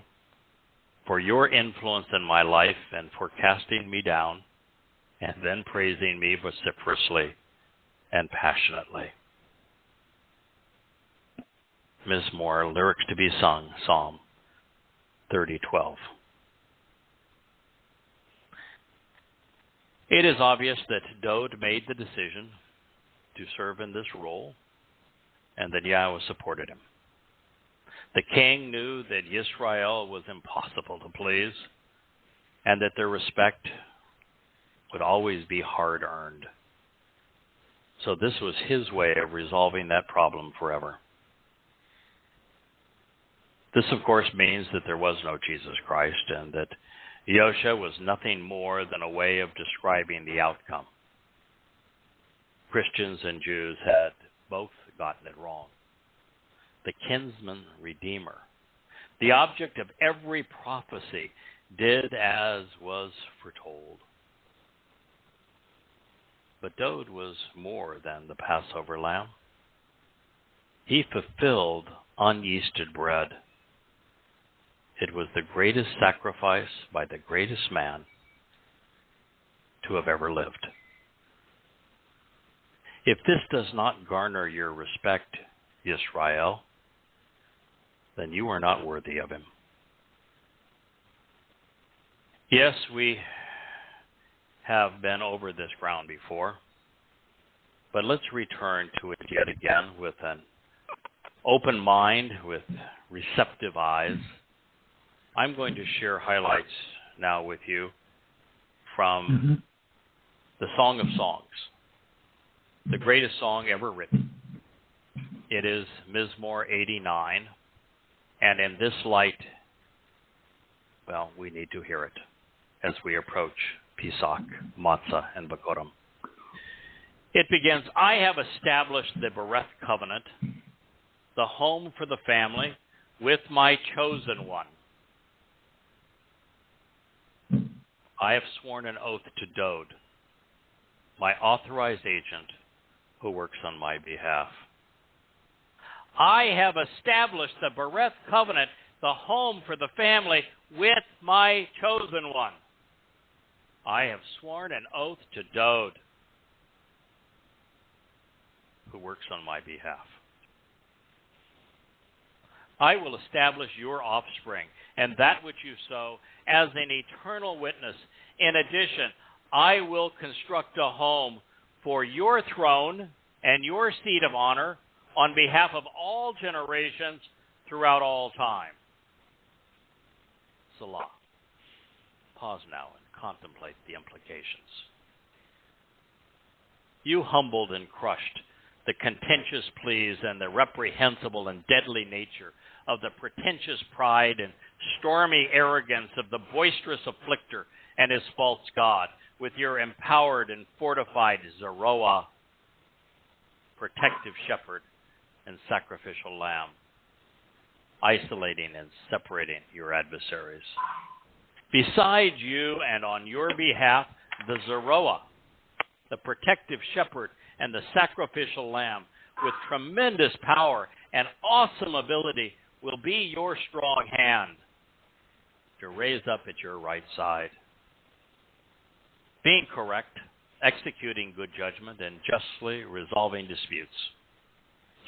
for your influence in my life and for casting me down and then praising me vociferously and passionately. Ms. Moore, lyrics to be sung, Psalm 30:12. It is obvious that Dode made the decision to serve in this role and that Yahweh supported him. The king knew that Yisrael was impossible to please and that their respect would always be hard-earned. So this was his way of resolving that problem forever. This, of course, means that there was no Jesus Christ and that Yosha was nothing more than a way of describing the outcome. Christians and Jews had both gotten it wrong. the kinsman redeemer, the object of every prophecy, did as was foretold. But Dowd was more than the Passover lamb. He fulfilled unyeasted bread. It was the greatest sacrifice by the greatest man to have ever lived. If this does not garner your respect, Yisrael, then you are not worthy of him. Yes, we have been over this ground before, but let's return to it yet again with an open mind, with receptive eyes. I'm going to share highlights now with you from the Song of Songs, the greatest song ever written. It is Mizmor 89, and in this light, well, we need to hear it as we approach Pesach, Matzah, and Bakorim. It begins, I have established the Bereth covenant, the home for the family, with my chosen one. I have sworn an oath to Dowd, my authorized agent who works on my behalf. I have established the Bereth covenant, the home for the family, with my chosen one. I have sworn an oath to Dowd, who works on my behalf. I will establish your offspring and that which you sow as an eternal witness. In addition, I will construct a home for your throne and your seat of honor on behalf of all generations throughout all time. Salah. Pause now and contemplate the implications. You humbled and crushed the contentious pleas and the reprehensible and deadly nature of the pretentious pride and stormy arrogance of the boisterous afflictor and his false god with your empowered and fortified Zeroah, protective shepherd and sacrificial lamb, isolating and separating your adversaries. Beside you and on your behalf, the Zeroah, the protective shepherd and the sacrificial lamb, with tremendous power and awesome ability, will be your strong hand to raise up at your right side. Being correct, executing good judgment, and justly resolving disputes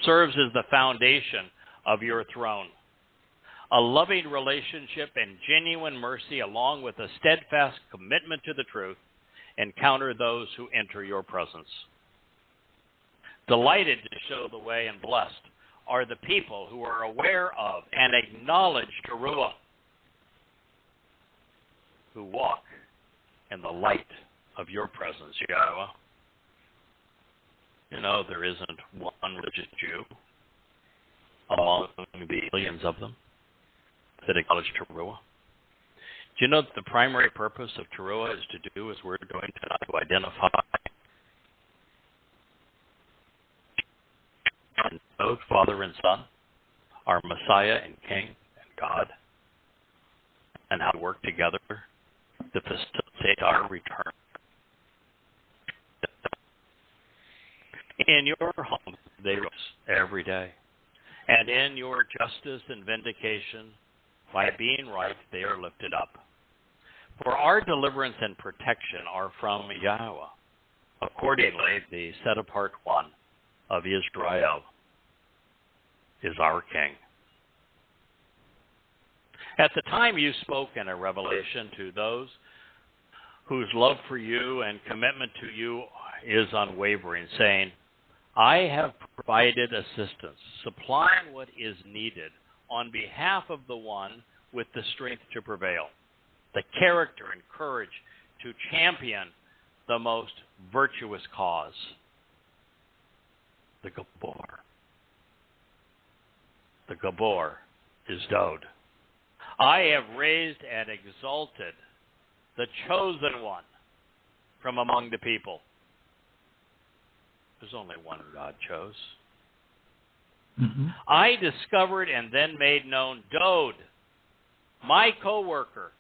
serves as the foundation of your throne. A loving relationship and genuine mercy, along with a steadfast commitment to the truth, encounter those who enter your presence. Delighted to show the way and blessed are the people who are aware of and acknowledge Towrah, who walk in the light of your presence, Yahowah. You know, there isn't one religious Jew among the millions of them that acknowledge Towrah. Do you know that the primary purpose of Towrah is to do as we're doing tonight, to identify and both Father and Son, our Messiah and King and God, and how to work together to facilitate our return. In your home, they rise every day, and in your justice and vindication, by being right, they are lifted up. For our deliverance and protection are from Yahowah. Accordingly, the set-apart one of Israel is our King. At the time you spoke in a revelation to those whose love for you and commitment to you is unwavering, saying, I have provided assistance, supplying what is needed on behalf of the one with the strength to prevail, the character and courage to champion the most virtuous cause, the Gabor. The Gabor is Dowd. I have raised and exalted the chosen one from among the people. There's only one God chose. Mm-hmm. I discovered and then made known Dode, my co-worker,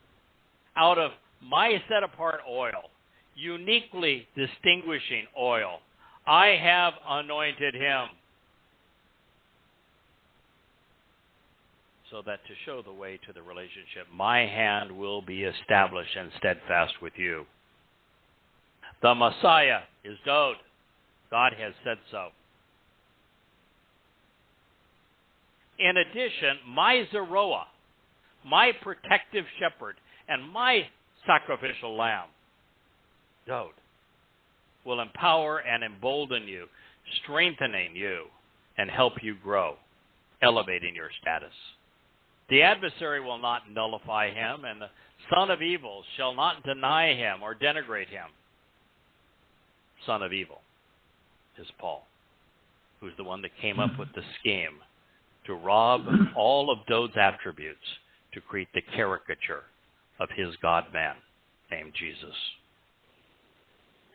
out of my set-apart oil, uniquely distinguishing oil. I have anointed him, so that to show the way to the relationship, my hand will be established and steadfast with you. The Messiah is Dode. God has said so. In addition, my Zeroah, my protective shepherd, and my sacrificial lamb, Dode, will empower and embolden you, strengthening you, and help you grow, elevating your status. The adversary will not nullify him, and the son of evil shall not deny him or denigrate him. Son of evil is Paul, who's the one that came up with the scheme to rob all of Dode's attributes to create the caricature of his God-man named Jesus.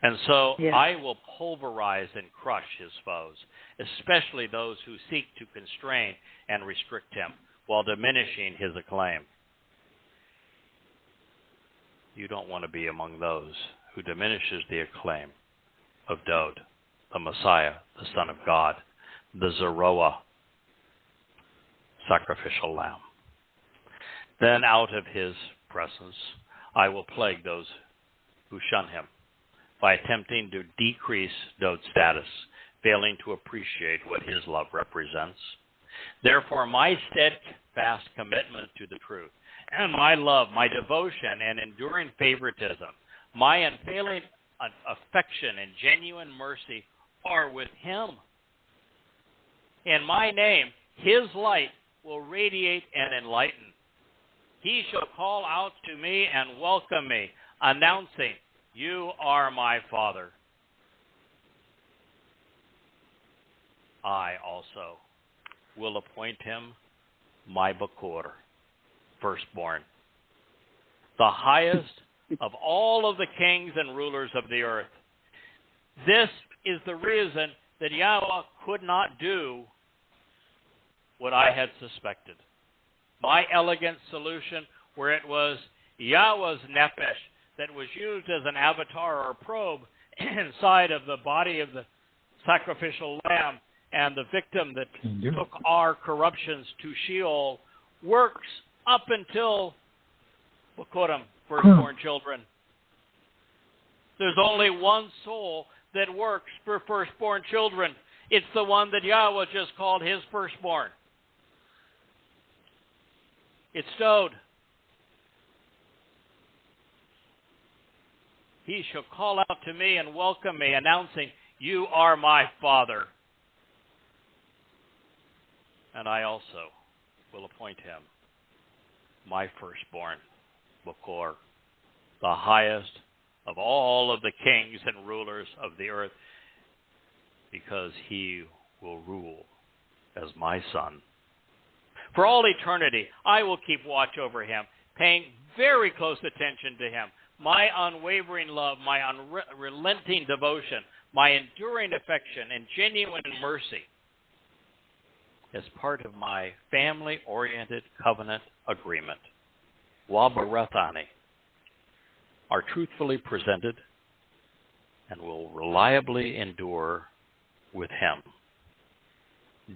And so I will pulverize and crush his foes, especially those who seek to constrain and restrict him while diminishing his acclaim. You don't want to be among those who diminishes the acclaim of Dode, the Messiah, the Son of God, the Zeroah, sacrificial lamb. Then out of his presence I will plague those who shun him by attempting to decrease Dode's status, failing to appreciate what his love represents. Therefore, my steadfast commitment to the truth, and my love, my devotion, and enduring favoritism, my unfailing affection and genuine mercy are with him. In my name, his light will radiate and enlighten. He shall call out to me and welcome me, announcing, "You are my Father." I also will appoint him my Bakor, firstborn, the highest of all of the kings and rulers of the earth. This is the reason that Yahweh could not do what I had suspected. My elegant solution, where it was Yahweh's nephesh that was used as an avatar or probe inside of the body of the sacrificial lamb, and the victim that took our corruptions to Sheol, works up until Bakurim, firstborn children. There's only one soul that works for firstborn children. It's the one that Yahweh just called his firstborn. It's Dode. He shall call out to me and welcome me, announcing, "You are my Father." And I also will appoint him my firstborn, Bakor, the highest of all of the kings and rulers of the earth, because he will rule as my son. For all eternity, I will keep watch over him, paying very close attention to him. My unwavering love, my unrelenting devotion, my enduring affection, and genuine mercy as part of my family-oriented covenant agreement, Wabarethani, are truthfully presented and will reliably endure with him.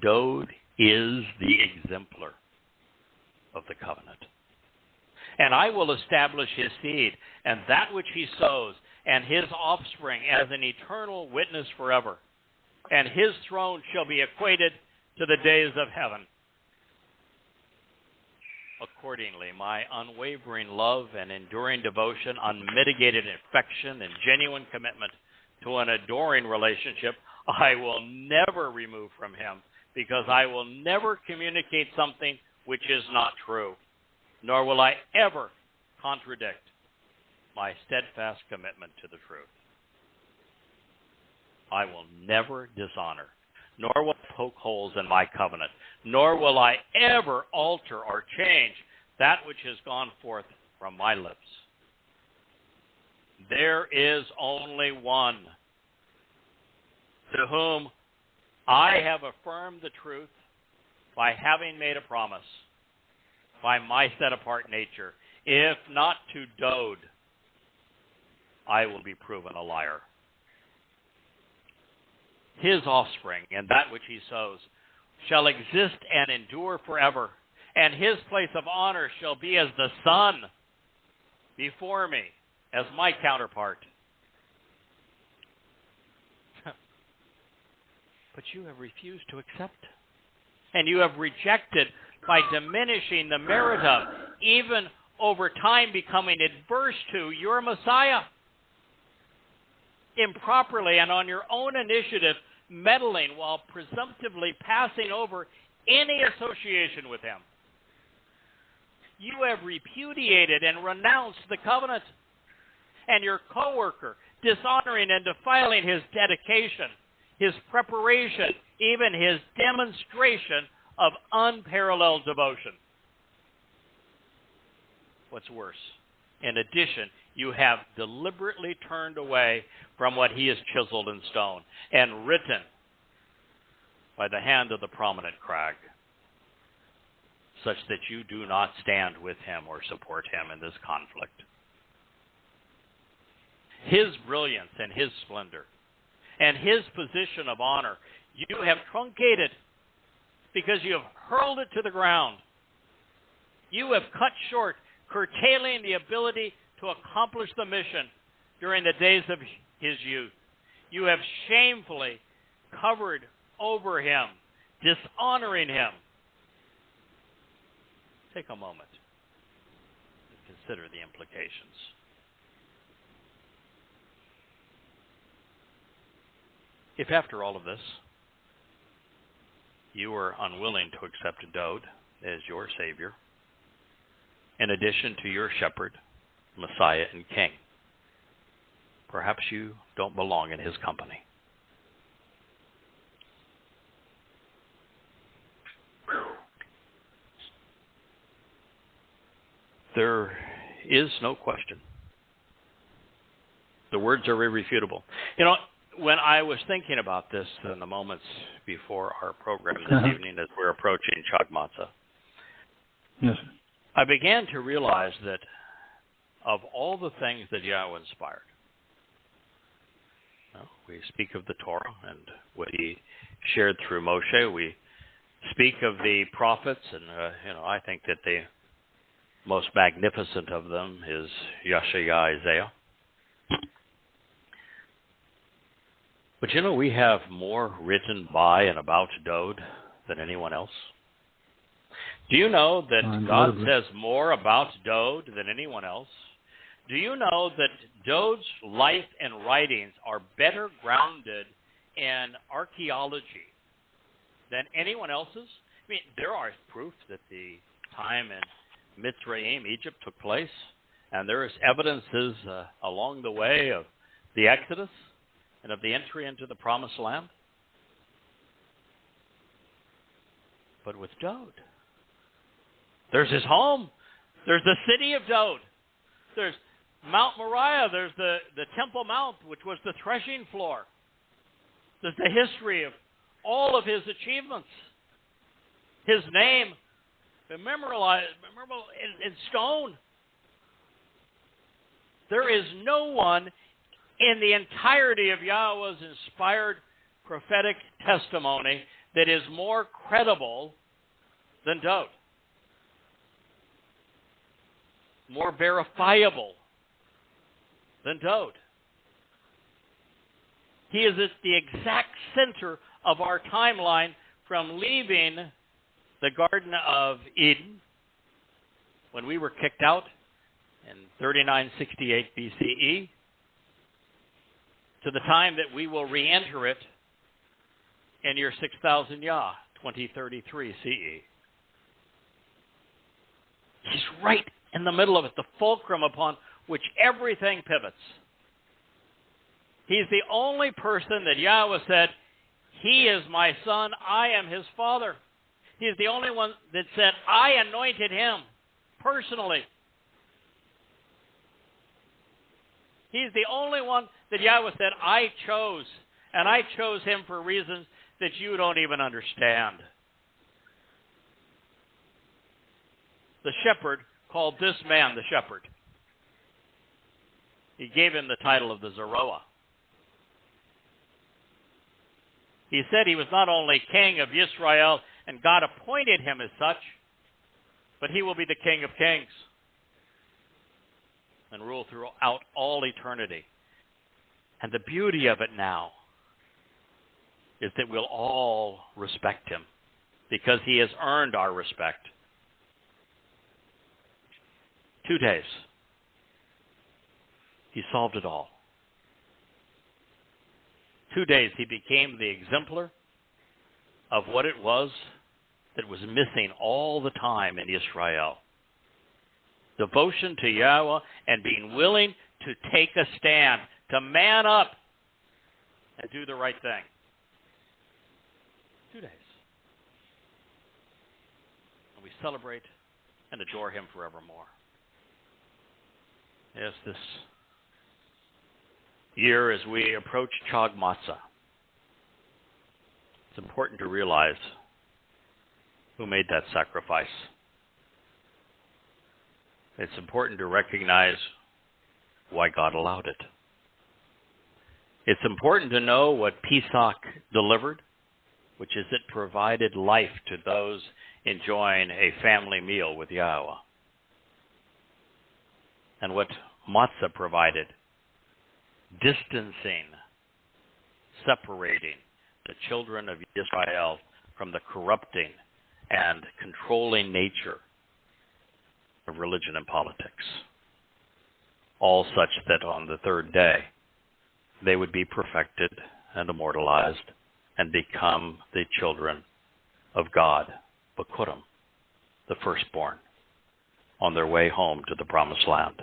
Dode is the exemplar of the covenant. And I will establish his seed and that which he sows and his offspring as an eternal witness forever. And his throne shall be equated to the days of heaven. Accordingly, my unwavering love and enduring devotion, unmitigated affection, and genuine commitment to an adoring relationship, I will never remove from him, because I will never communicate something which is not true, nor will I ever contradict my steadfast commitment to the truth. I will never dishonor, nor will I poke holes in my covenant, nor will I ever alter or change that which has gone forth from my lips. There is only one to whom I have affirmed the truth by having made a promise, by my set-apart nature, if not to Dode, I will be proven a liar. His offspring, and that which he sows, shall exist and endure forever, and his place of honor shall be as the sun before me, as my counterpart. But you have refused to accept, and you have rejected by diminishing the merit of, even over time becoming adverse to, your Messiah. Improperly and on your own initiative, meddling while presumptively passing over any association with him. You have repudiated and renounced the covenant, and your co-worker, dishonoring and defiling his dedication, his preparation, even his demonstration of unparalleled devotion. What's worse, in addition, you have deliberately turned away from what he has chiseled in stone and written by the hand of the prominent crag, such that you do not stand with him or support him in this conflict. His brilliance and his splendor and his position of honor you have truncated because you have hurled it to the ground. You have cut short, curtailing the ability to accomplish the mission during the days of his youth. You have shamefully covered over him, dishonoring him. Take a moment to consider the implications. If after all of this, you are unwilling to accept Dode as your Savior, in addition to your shepherd, Messiah, and King, perhaps you don't belong in his company. There is no question. The words are irrefutable. You know, when I was thinking about this in the moments before our program this evening as we're approaching Chag Matzah, yes, I began to realize that of all the things that Yahweh inspired, we speak of the Torah and what he shared through Moshe. We speak of the prophets, and I think that the most magnificent of them is Yeshaya, Isaiah. But we have more written by and about Dode than anyone else. Do you know that God says more about Dode than anyone else? Do you know that Dode's life and writings are better grounded in archaeology than anyone else's? I mean, there are proof that the time in Mitzrayim, Egypt, took place, and there is evidences along the way of the Exodus and of the entry into the Promised Land. But with Dode, there's his home. There's the city of Dode. There's Mount Moriah. There's the Temple Mount, which was the threshing floor. There's the history of all of his achievements. His name memorable in stone. There is no one in the entirety of Yahweh's inspired prophetic testimony that is more credible than Dode, more verifiable than Dode. He is at the exact center of our timeline from leaving the Garden of Eden when we were kicked out in 3968 BCE to the time that we will re-enter it in year 6000 Yah, 2033 CE. He's right in the middle of it, the fulcrum upon which everything pivots. He's the only person that Yahweh said, he is my son, I am his father. He's the only one that said, I anointed him personally. He's the only one that Yahweh said, I chose, and I chose him for reasons that you don't even understand. the shepherd called this man the shepherd. He gave him the title of the Zeroah. He said he was not only king of Israel, and God appointed him as such, but he will be the King of Kings and rule throughout all eternity. And the beauty of it now is that we'll all respect him because he has earned our respect. 2 days. He solved it all. 2 days he became the exemplar of what it was that was missing all the time in Israel. Devotion to Yahweh and being willing to take a stand, to man up and do the right thing. 2 days. And we celebrate and adore him forevermore. Yes, this year as we approach Chag Matzah, it's important to realize who made that sacrifice. It's important to recognize why God allowed it. It's important to know what Pesach delivered, which is it provided life to those enjoying a family meal with Yahweh. And what Matzah provided, distancing, separating the children of Israel from the corrupting and controlling nature of religion and politics. All such that on the third day they would be perfected and immortalized and become the children of God, Bekurim, the firstborn, on their way home to the promised land.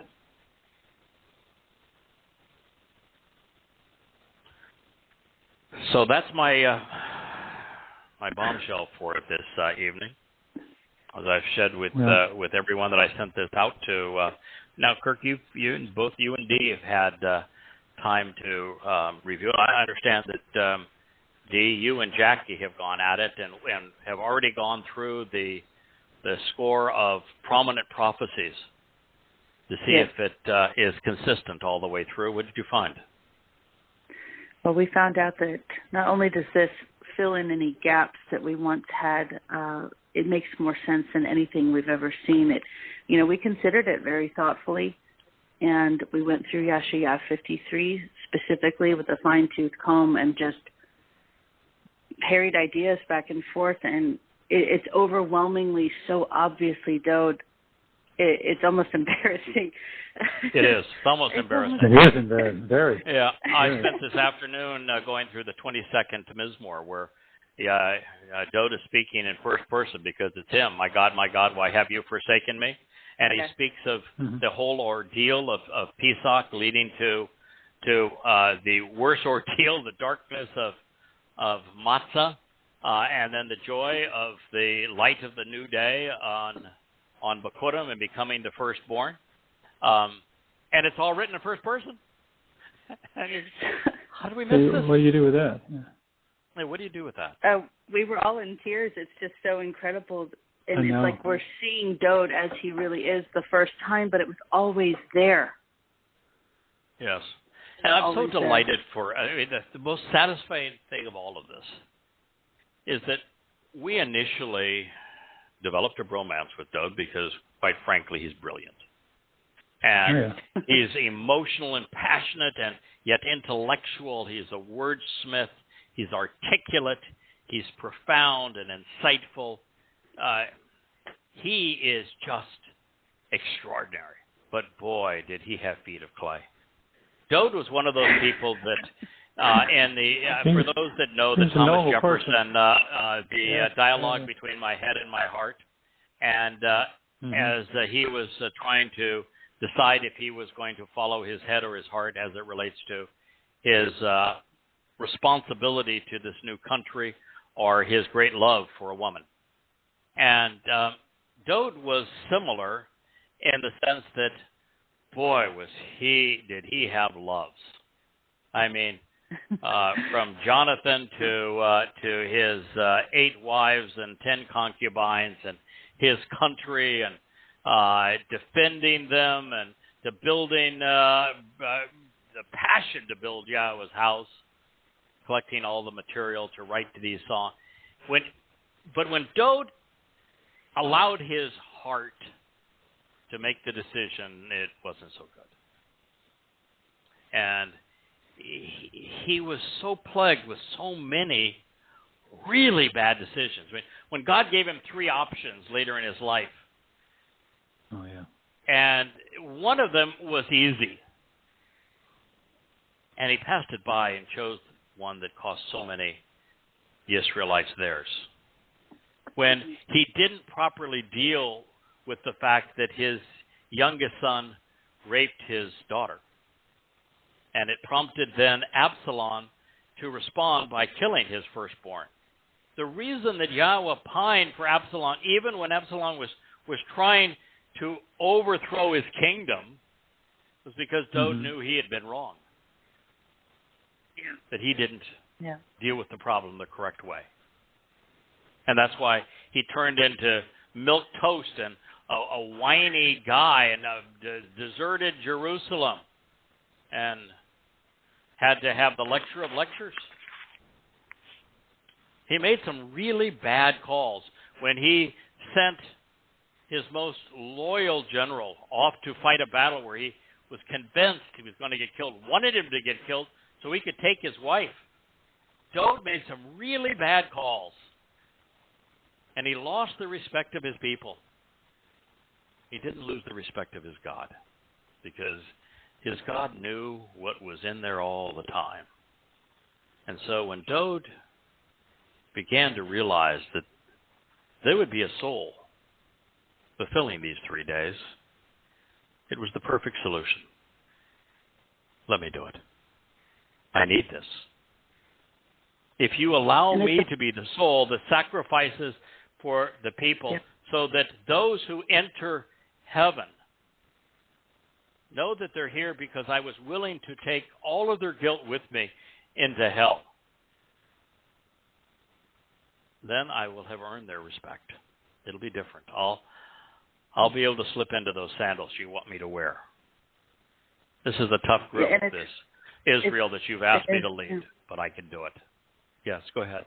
So that's my bombshell for it this evening. As I've shared with everyone that I sent this out to. Now, Kirk, both you and Dee have had time to review it. I understand that Dee, you and Jackie have gone at it and have already gone through the score of prominent prophecies to see if it is consistent all the way through. What did you find? Well, we found out that not only does this fill in any gaps that we once had, it makes more sense than anything we've ever seen. It, we considered it very thoughtfully, and we went through Yeshayah 53 specifically with a fine-tooth comb and just parried ideas back and forth, and it's overwhelmingly so obviously Dode. It's almost embarrassing. It is. It's almost embarrassing. It is very. Yeah, I spent this afternoon going through the 22nd Mizmor, where Dode is speaking in first person because it's him. My God, why have you forsaken me? And he speaks of the whole ordeal of Pesach leading to the worst ordeal, the darkness of Matzah, and then the joy of the light of the new day on Bekurim and becoming the firstborn. And it's all written in first person. How do we miss this? What do you do with that? Yeah. Hey, what do you do with that? We were all in tears. It's just so incredible. And it's like we're seeing Dode as he really is the first time, but it was always there. Yes. And I'm so delighted the most satisfying thing of all of this is that we initially developed a bromance with Dode because, quite frankly, he's brilliant. And he's emotional and passionate and yet intellectual. He's a wordsmith. He's articulate. He's profound and insightful. He is just extraordinary. But boy, did he have feet of clay. Dode was one of those people that, for those that know the Thomas Jefferson, the dialogue between my head and my heart, and as he was trying to decide if he was going to follow his head or his heart as it relates to his responsibility to this new country or his great love for a woman. And Dode was similar in the sense that, boy, did he have loves. I mean, from Jonathan to his 8 wives and 10 concubines and his country and defending them and to building the passion to build Yahweh's house, collecting all the material to write these songs. But when Dode allowed his heart to make the decision, it wasn't so good. And he was so plagued with so many really bad decisions. I mean, when God gave him 3 options later in his life, and one of them was easy, and he passed it by and chose one that cost so many Israelites theirs. When he didn't properly deal with the fact that his youngest son raped his daughter, and it prompted then Absalom to respond by killing his firstborn. The reason that Yahweh pined for Absalom, even when Absalom was trying to overthrow his kingdom, was because Dode knew he had been wrong. That he didn't deal with the problem the correct way. And that's why he turned into milquetoast and a whiny guy and deserted Jerusalem and had to have the lecture of lectures. He made some really bad calls when he sent his most loyal general off to fight a battle where he was convinced he was going to get killed, wanted him to get killed so he could take his wife. Dode made some really bad calls, and he lost the respect of his people. He didn't lose the respect of his God, because his God knew what was in there all the time. And so when Dode began to realize that there would be a soul fulfilling these 3 days, it was the perfect solution. Let me do it. I need this. If you allow me to be the soul that sacrifices for the people, so that those who enter heaven know that they're here because I was willing to take all of their guilt with me into hell, then I will have earned their respect. It'll be different. I'll be able to slip into those sandals you want me to wear. This is a tough group, this Israel that you've asked me to lead, but I can do it. Yes, go ahead.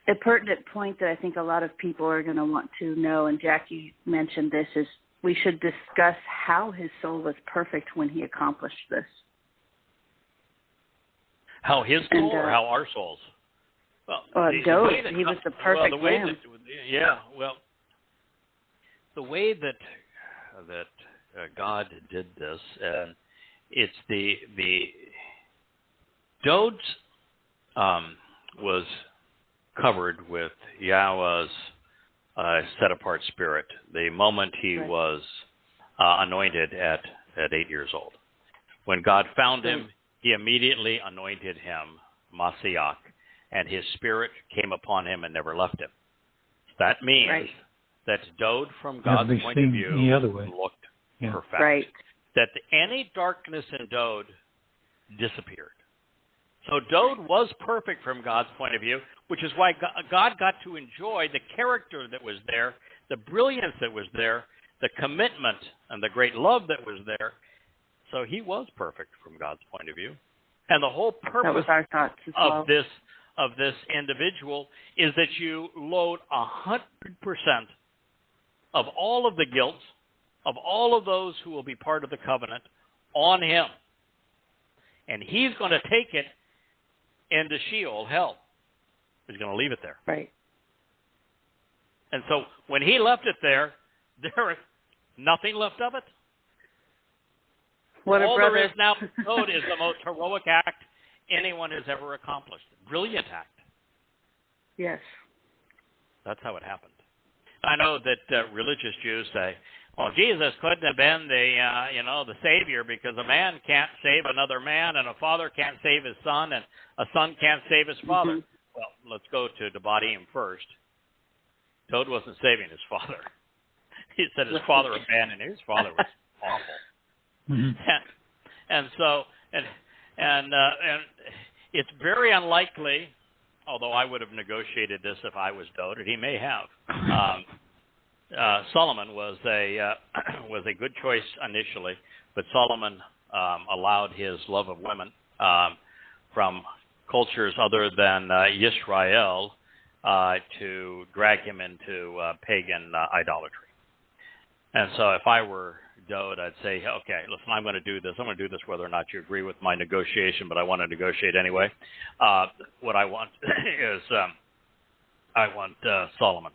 A pertinent point that I think a lot of people are going to want to know, and Jackie mentioned this, is we should discuss how his soul was perfect when he accomplished this. How his soul or how our souls? Well, Dode, he was the perfect lamb. The way that God did this, and it's the Dode's was covered with Yahweh's set-apart spirit the moment he was anointed at 8 years old. When God found him, he immediately anointed him Mashiach, and his spirit came upon him and never left him. That means that Dode, from God's point of view, looked perfect. Right. That any darkness in Dode disappeared. So Dode was perfect from God's point of view, which is why God got to enjoy the character that was there, the brilliance that was there, the commitment and the great love that was there. So he was perfect from God's point of view. And the whole purpose of this individual is that you load 100% of all of the guilt of all of those who will be part of the covenant on him. And he's going to take it into Sheol, hell. He's going to leave it there. Right. And so when he left it there is nothing left of it. What all a brother. There is now code is the most heroic act anyone has ever accomplished. Brilliant act. Yes. That's how it happened. I know that religious Jews say, well, Jesus couldn't have been the Savior because a man can't save another man, and a father can't save his son, and a son can't save his father. Mm-hmm. Well, let's go to Debadim first. Dode wasn't saving his father. He said his father abandoned him. His father was awful. Mm-hmm. And so it's very unlikely, although I would have negotiated this if I was Dode, and he may have. Solomon was a was a good choice initially, but Solomon allowed his love of women from cultures other than Israel to drag him into pagan idolatry. And so if I were Dode, I'd say, okay, listen, I'm going to do this. I'm going to do this whether or not you agree with my negotiation, but I want to negotiate anyway. What I want is I want Solomon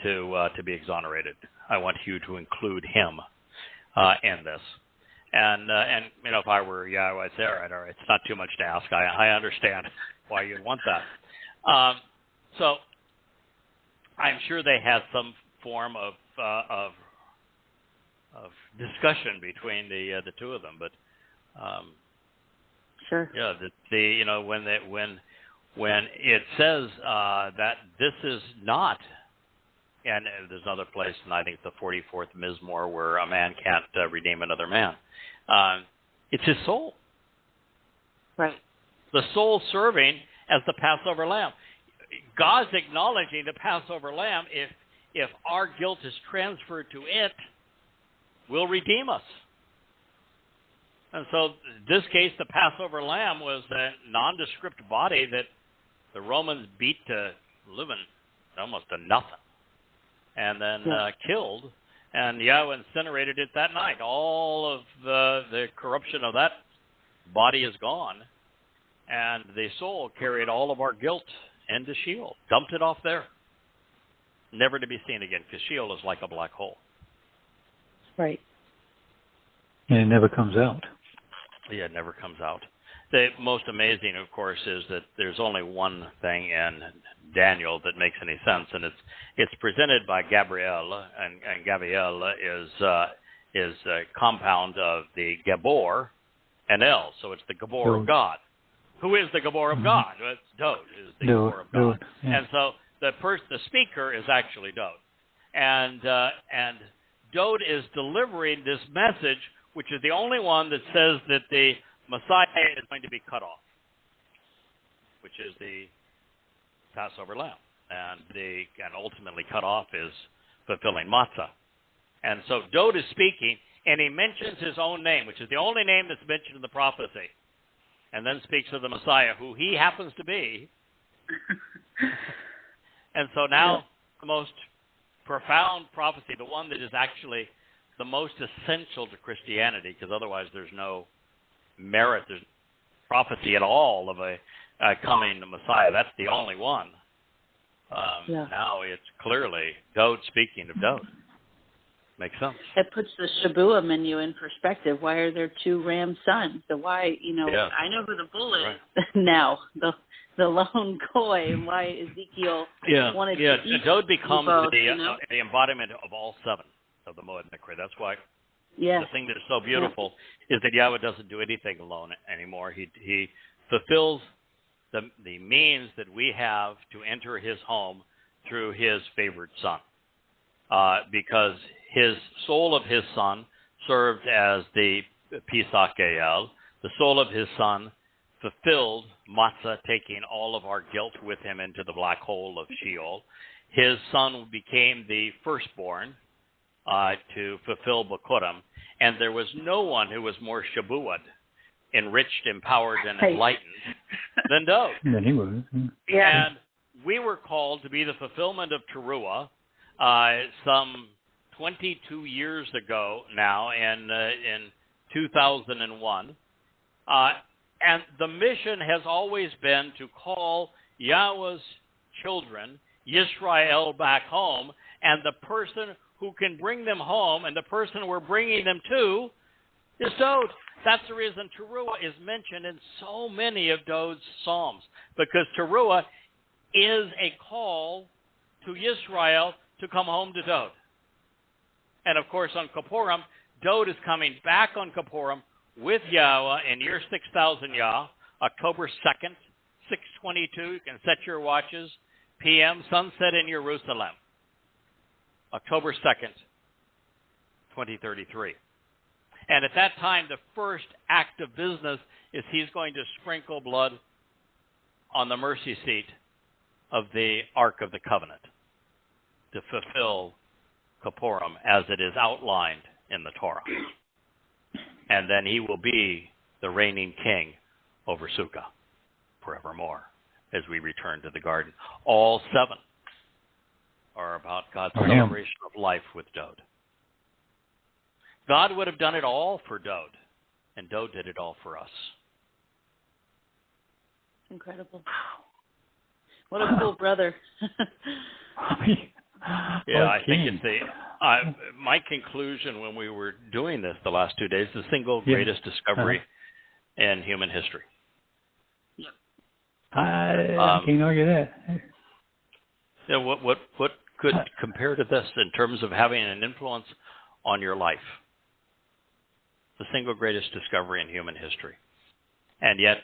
to be exonerated. I want you to include him in this. And you know, if I were Yahowah, I'd say, all right, it's not too much to ask. I understand why you'd want that. So I'm sure they had some form of discussion between the two of them, but sure. Yeah, you know, when it says that this is not, and there's another place, and I think the 44th Mizmor, where a man can't redeem another man. It's his soul. Right. The soul serving as the Passover lamb. God's acknowledging the Passover lamb. If our guilt is transferred to it, will redeem us. And so in this case, the Passover lamb was a nondescript body that the Romans beat to living almost to nothing, and then killed, and Yahweh incinerated it that night. All of the corruption of that body is gone, and the soul carried all of our guilt into Sheol, dumped it off there, never to be seen again, because Sheol is like a black hole. Right. And it never comes out. Yeah, it never comes out. The most amazing, of course, is that there's only one thing in Daniel that makes any sense, and it's presented by Gabriel, and Gabriel is a compound of the Gabor and El, so it's the Gabor of God. Who is the Gabor of God? Well, it's Dode is the Gabor of God, and so the speaker is actually Dode, and Dode is delivering this message, which is the only one that says that the Messiah is going to be cut off, which is the Passover lamb, and ultimately cut off is fulfilling matzah. And so Dode is speaking, and he mentions his own name, which is the only name that's mentioned in the prophecy, and then speaks of the Messiah, who he happens to be. And so now the most profound prophecy, the one that is actually the most essential to Christianity, because otherwise there's no merit, there's prophecy at all of a coming Messiah. That's the only one. Now it's clearly Dode speaking of Dode. Makes sense. It puts the Shabua menu in perspective. Why are there two ram sons? So why, I know who the bull is now, the lone koi, and why Ezekiel wanted to eat Dode becomes both, the embodiment of all seven of the Moed Mikra. That's why the thing that is so beautiful is that Yahweh doesn't do anything alone anymore. He fulfills the means that we have to enter his home through his favored son. Because his soul of his son served as the Pesach Ayil. The soul of his son fulfilled matzah, taking all of our guilt with him into the black hole of Sheol. His son became the firstborn to fulfill Bikurim, and there was no one who was more shabuad, enriched, empowered, and enlightened than Dode. Then he was. Yeah. And we were called to be the fulfillment of Towrah some 22 years ago now, in 2001. And the mission has always been to call Yahweh's children, Yisrael, back home, and the person who can bring them home and the person we're bringing them to is Dode. That's the reason Towrah is mentioned in so many of Dode's psalms, because Towrah is a call to Yisrael to come home to Dode. And of course, on Kippurim, Dode is coming back on Kippurim with Yahweh in year 6000 Yah, October 2nd, 622. You can set your watches. PM, sunset in Jerusalem, October 2nd, 2033. And at that time, the first act of business is he's going to sprinkle blood on the mercy seat of the Ark of the Covenant to fulfill Kippurim as it is outlined in the Torah. And then he will be the reigning king over Sukkah forevermore as we return to the garden. All 7 are about God's celebration of life with Dode. God would have done it all for Dode, and Dode did it all for us. Incredible. What a cool brother. Yeah, I think it's my conclusion when we were doing this the last 2 days, the single greatest discovery in human history. I can't argue that. Yeah, what could compare to this in terms of having an influence on your life? The single greatest discovery in human history. And yet,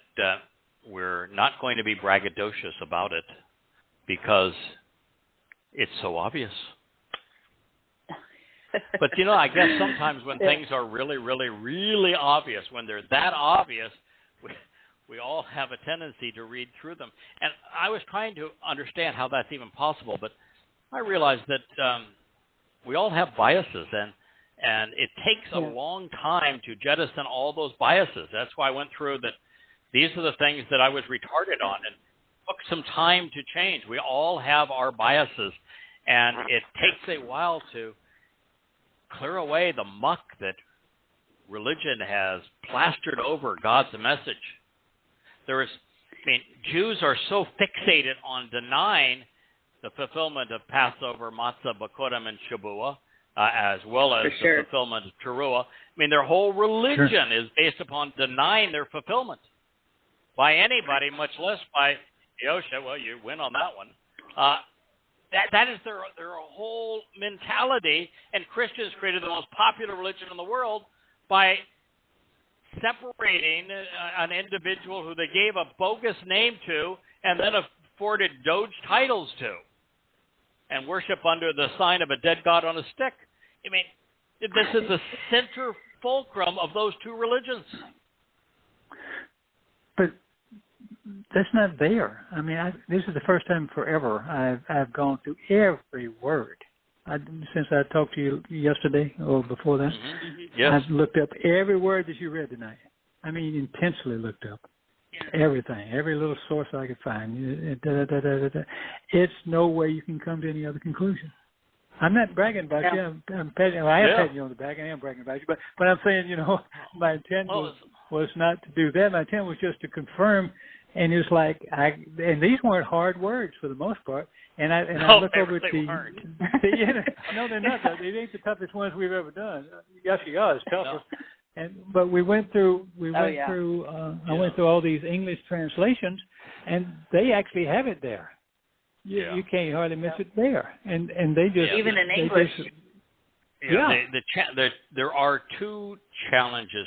we're not going to be braggadocious about it because it's so obvious. But, I guess sometimes when things are really, really, really obvious, when they're that obvious, we all have a tendency to read through them. And I was trying to understand how that's even possible, but I realized that we all have biases, and it takes a long time to jettison all those biases. That's why I went through that. These are the things that I was retarded on, and took some time to change. We all have our biases, and it takes a while to clear away the muck that religion has plastered over God's message. Jews are so fixated on denying the fulfillment of Passover, Matzah, Bakurim, and Shabuah, as well as the fulfillment of Towrah. Their whole religion is based upon denying their fulfillment by anybody, much less by Yosha. Well, you win on that one. That is their whole mentality, and Christians created the most popular religion in the world by separating an individual who they gave a bogus name to and then afforded doge titles to, and worship under the sign of a dead god on a stick. This is the center fulcrum of those two religions. But that's not there. This is the first time forever I've gone through every word. Since I talked to you yesterday or before that, yes. I've looked up every word that you read tonight. Intensely looked up everything, every little source I could find. It's no way you can come to any other conclusion. I'm not bragging about you. I'm patting, I am patting you on the back. I am bragging about you. But I'm saying, my intent was not to do that. My intent was just to confirm. And it was like, and these weren't hard words for the most part. And I look over at no, they're not. They ain't the toughest ones we've ever done. Yes, it's tougher. No. But we went through. I went through all these English translations, and they actually have it there. You can't hardly miss it there. And they just even in English. There are two challenges.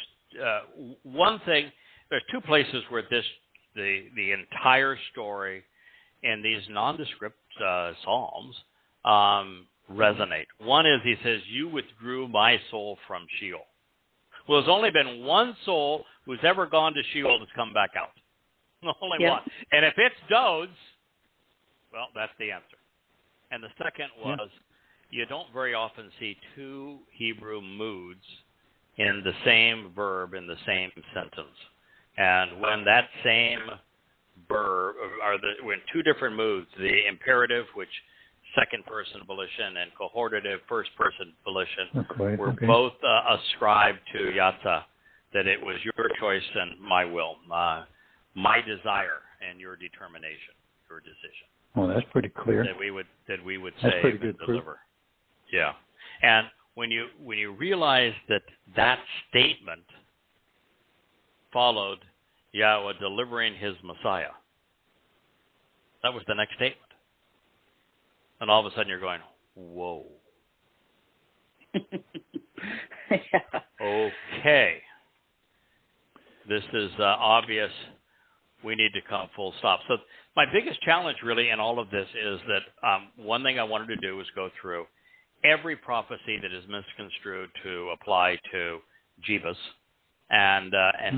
One thing, there's two places where the entire story and these nondescript psalms resonate. One is, he says, "You withdrew my soul from Sheol." Well, there's only been one soul who's ever gone to Sheol that's come back out. Only one. And if it's Dode's, well, that's the answer. And the second was, you don't very often see two Hebrew moods in the same verb in the same sentence. And when that same verb, when two different moods, the imperative, which second-person volition, and cohortative, first-person volition, were both ascribed to Yatsa, that it was your choice and my will, my desire and your determination, your decision. Well, that's pretty clear. That we would that's save pretty good and deliver. Proof. Yeah, and when you realize that statement followed Yahweh delivering his Messiah, that was the next statement. And all of a sudden you're going, whoa. Okay. This is obvious. We need to come full stop. So my biggest challenge really in all of this is that one thing I wanted to do was go through every prophecy that is misconstrued to apply to Jebus and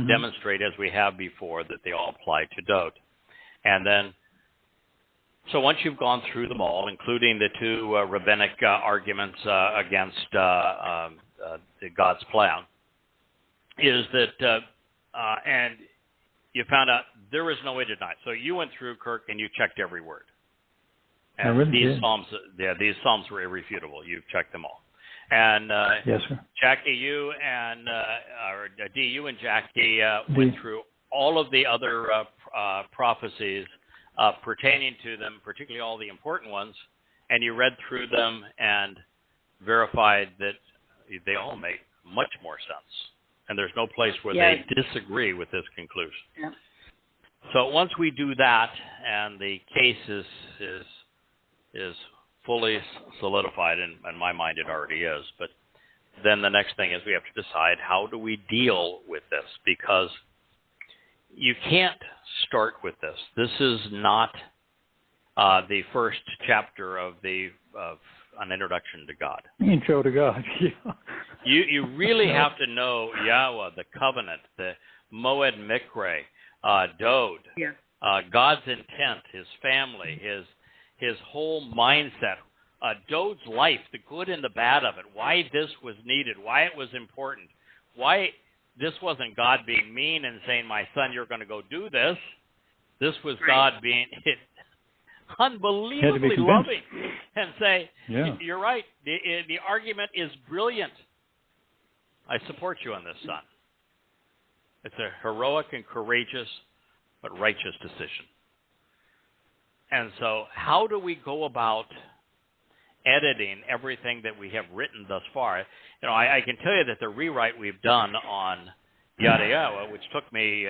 demonstrate, as we have before, that they all apply to Dode. And then So once you've gone through them all, including the two rabbinic arguments against God's plan, is that, and you found out there was no way to deny it. So you went through, Kirk, and you checked every word. And I really these did. Psalms were irrefutable. You've checked them all. And yes, sir. Jackie, you and Jackie went through all of the other prophecies pertaining to them, particularly all the important ones, and you read through them and verified that they all make much more sense. And there's no place where they disagree with this conclusion. Yeah. So once we do that, and the case is fully solidified, in my mind it already is, but then the next thing is we have to decide, how do we deal with this? Because you can't start with this. This is not the first chapter of an introduction to God. Intro to God. Yeah. You really have to know Yahweh, the covenant, the Moed Mikre, Dode, God's intent, His family, His whole mindset, Dode's life, the good and the bad of it, why this was needed, why it was important, why this wasn't God being mean and saying, my son, you're going to go do this. This was God being unbelievably loving and say, you're right, the argument is brilliant. I support you on this, son. It's a heroic and courageous but righteous decision. And so how do we go about editing everything that we have written thus far? You know, I can tell you that the rewrite we've done on Yada Yahowah, which took me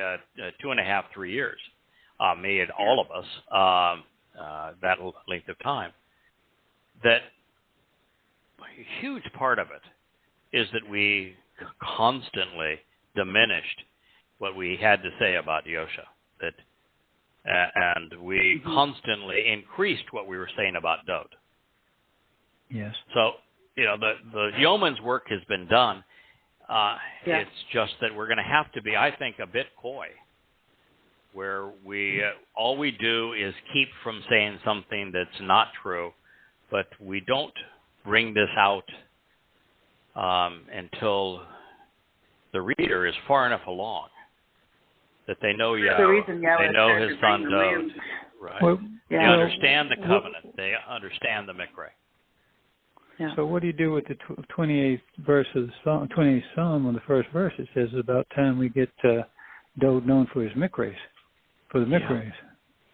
2.5, 3 years, me and all of us, that length of time, that a huge part of it is that we constantly diminished what we had to say about Yosha, and we constantly increased what we were saying about Dode. Yes. So, you know, the yeoman's work has been done. It's just that we're going to have to be, I think, a bit coy, where we all we do is keep from saying something that's not true, but we don't bring this out until the reader is far enough along that they know Yahweh, they know His son Dode, right? Well, they understand the covenant, they understand the Mikre. Yeah. So what do you do with the 28th verse of the Psalm, 28th Psalm on the first verse? It says about time we get Dode known for his Mikres, for the Mikres.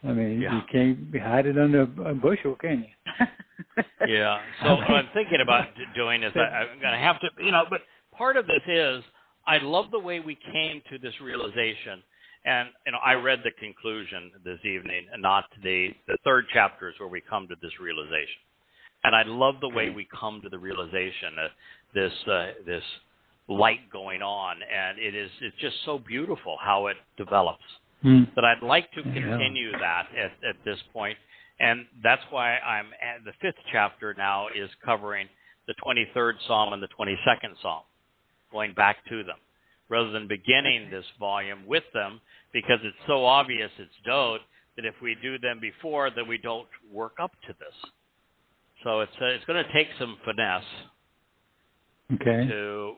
I mean, you can't hide it under a bushel, can you? Yeah. So what I'm thinking about doing is I'm going to have to, you know, but part of this is I love the way we came to this realization. And, you know, I read the conclusion this evening, and not the third chapters where we come to this realization. And I love the way we come to the realization that this light going on, and it's just so beautiful how it develops. That I'd like to continue that at this point. And that's why I'm at the 5th chapter now is covering the 23rd Psalm and the 22nd Psalm, going back to them, rather than beginning this volume with them, because it's so obvious it's Dode that if we do them before, then we don't work up to this. So it's going to take some finesse to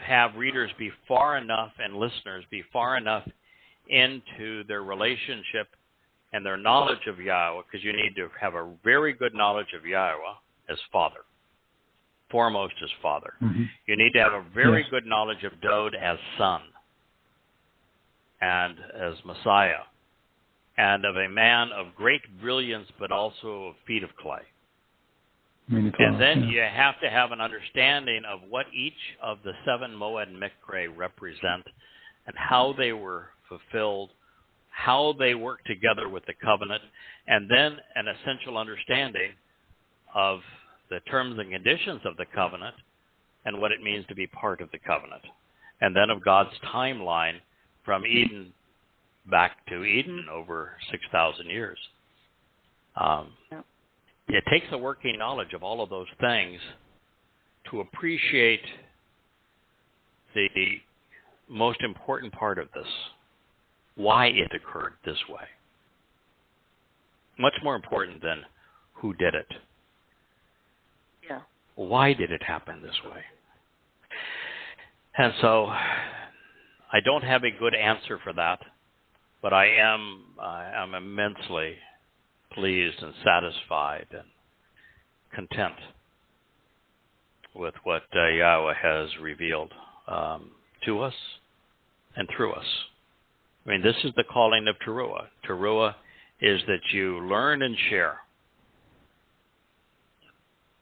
have readers be far enough and listeners be far enough into their relationship and their knowledge of Yahweh, because you need to have a very good knowledge of Yahweh as Father, foremost as Father. You need to have a very good knowledge of Dode as Son and as Messiah, and of a man of great brilliance, but also of feet of clay. And then you have to have an understanding of what each of the 7 Moed Mikre represent and how they were fulfilled, how they work together with the covenant, and then an essential understanding of the terms and conditions of the covenant and what it means to be part of the covenant. And then of God's timeline from Eden back to Eden over 6,000 years. It takes a working knowledge of all of those things to appreciate the most important part of this, why it occurred this way. Much more important than who did it. Yeah. Why did it happen this way? And so I don't have a good answer for that, but I'm immensely pleased and satisfied and content with what Yahweh has revealed to us and through us. I mean, this is the calling of Towrah. Towrah is that you learn and share.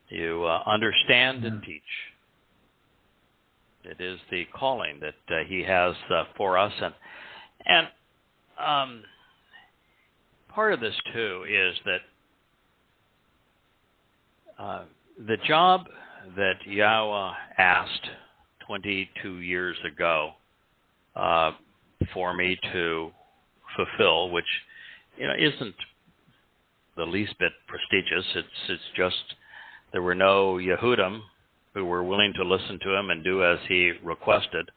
You understand and teach. It is the calling that he has for us. And part of this, too, is that the job that Yahweh asked 22 years ago for me to fulfill, which isn't the least bit prestigious. It's just there were no Yehudim who were willing to listen to him and do as he requested.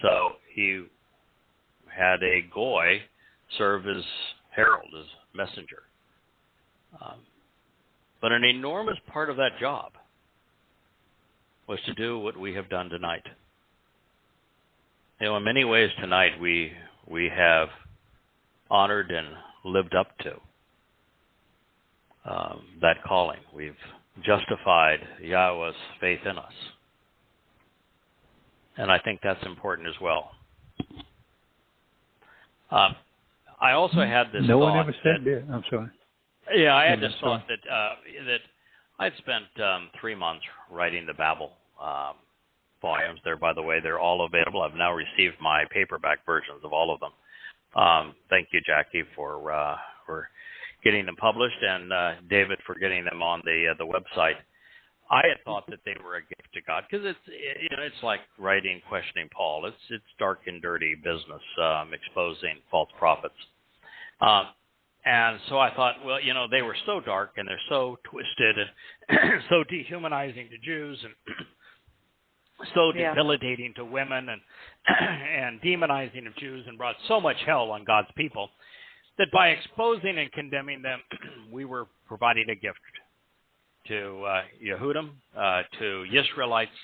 So he had a goy serve as herald, as messenger. But an enormous part of that job was to do what we have done tonight. In many ways tonight we have honored and lived up to that calling. We've justified Yahweh's faith in us. And I think that's important as well. I also had this No thought one ever said that, that. I'm sorry. Yeah, I had this thought that I'd spent 3 months writing the Babel volumes. There, by the way, they're all available. I've now received my paperback versions of all of them. Thank you, Jackie, for getting them published, and David for getting them on the website. I had thought that they were a gift to God because it's like writing, questioning Paul. It's dark and dirty business, exposing false prophets. And so I thought, well, they were so dark and they're so twisted and so dehumanizing to Jews and so debilitating to women and demonizing of Jews and brought so much hell on God's people that by exposing and condemning them, we were providing a gift to Yehudim, to Israelites,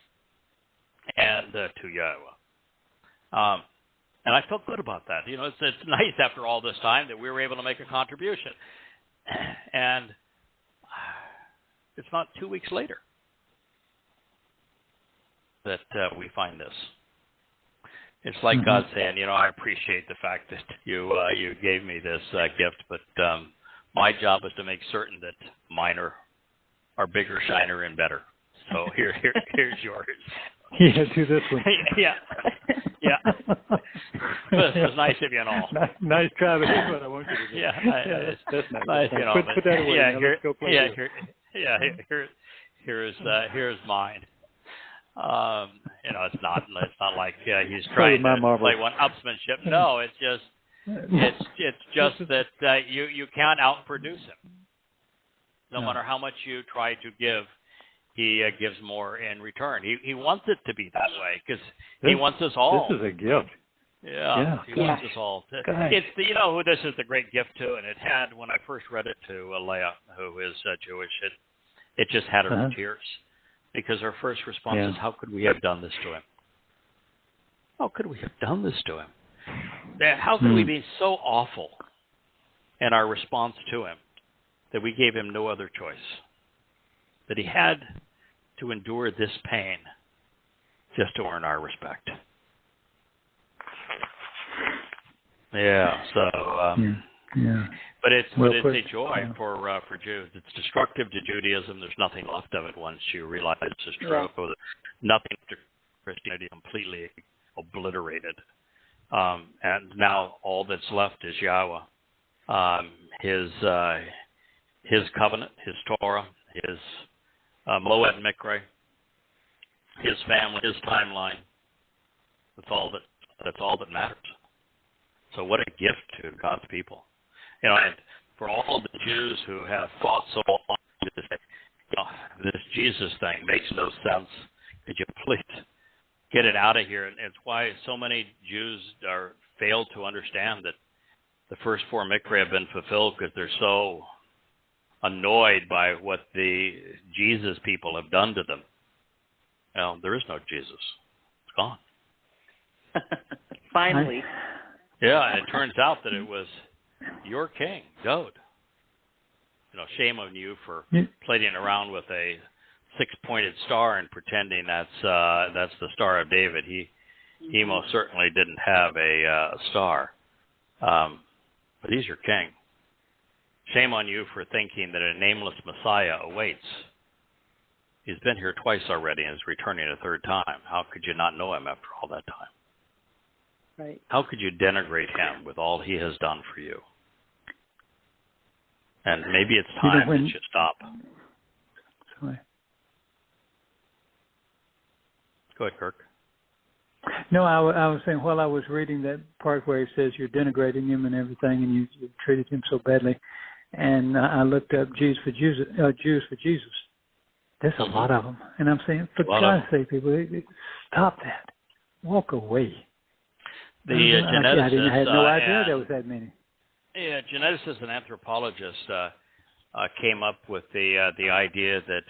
and to Yahweh. And I felt good about that. It's nice after all this time that we were able to make a contribution. And it's not 2 weeks later that we find this. It's like God saying, I appreciate the fact that you gave me this gift, but my job is to make certain that mine are bigger, shiner, and better. So here's yours. Yeah, do this one. Yeah. This was nice of you and all. Nice try, but here's what I want you to do. Yeah, that's nice. Put that away. Let's go play. Here's mine. It's not like he's trying to play one upsmanship. No, it's just that you can't outproduce him. No matter how much you try to give, he gives more in return. He wants it to be that way because he wants us all. This is a gift. Yeah. He wants us all. It's who this is a great gift to, and it had when I first read it to Leah, who is Jewish. It just had her in tears. Because our first response is, how could we have done this to him? How could we have done this to him? How could we be so awful in our response to him that we gave him no other choice? That he had to endure this pain just to earn our respect. But it's a joy for Jews. It's destructive to Judaism. There's nothing left of it once you realize it's true. Nothing to Christianity completely obliterated. And now all that's left is Yahweh, his covenant, his Torah, his Moed Mikre, his family, his timeline. That's all that matters. So what a gift to God's people. And for all the Jews who have fought so long to say, this Jesus thing makes no sense. Could you please get it out of here? And it's why so many Jews fail to understand that the first four Mikra have been fulfilled because they're so annoyed by what the Jesus people have done to them. Well, there is no Jesus. It's gone. Finally. Yeah, and it turns out that it was your king, Dode. Shame on you for playing around with a six-pointed star and pretending that's the Star of David. He most certainly didn't have a star, but he's your king. Shame on you for thinking that a nameless Messiah awaits. He's been here twice already and is returning a third time. How could you not know him after all that time? Right. How could you denigrate him with all he has done for you? And maybe it's time that you stop. Sorry. Go ahead, Kirk. No, I was saying while I was reading that part where he says you're denigrating him and everything, and you treated him so badly, and I looked up Jews for Jesus. There's a lot of them, and I'm saying, for God's sake, people, stop that. Walk away. The geneticists, I had no idea there was that many. Yeah, geneticists and anthropologists came up with the idea that,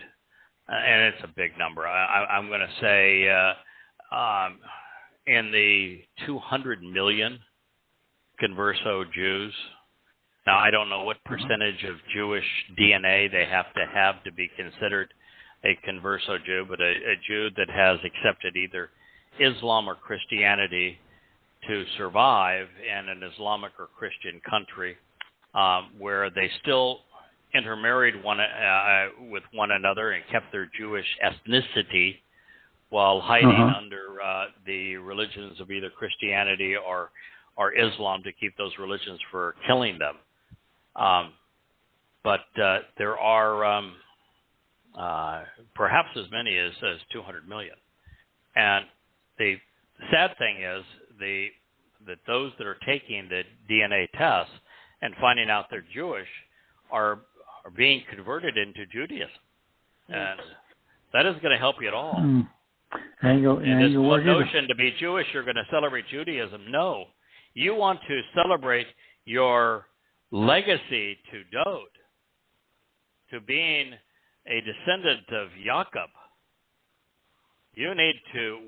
and it's a big number. I'm going to say in the 200 million converso Jews. Now, I don't know what percentage of Jewish DNA they have to be considered a converso Jew, but a Jew that has accepted either Islam or Christianity to survive in an Islamic or Christian country where they still intermarried with one another and kept their Jewish ethnicity while hiding under the religions of either Christianity or Islam to keep those religions for killing them. But there are perhaps as many as 200 million. And the sad thing is that those that are taking the DNA tests and finding out they're Jewish are being converted into Judaism. And that isn't going to help you at all. And this notion to be Jewish, you're going to celebrate Judaism. No. You want to celebrate your legacy to Dode, to being a descendant of Jacob. You need to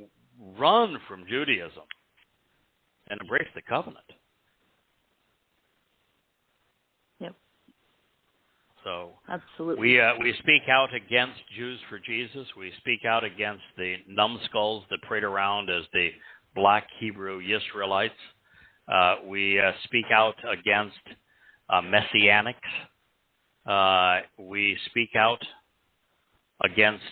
run from Judaism and embrace the covenant. Yep. So absolutely, we speak out against Jews for Jesus. We speak out against the numbskulls that parade around as the black Hebrew Israelites. We speak out against Messianics. We speak out against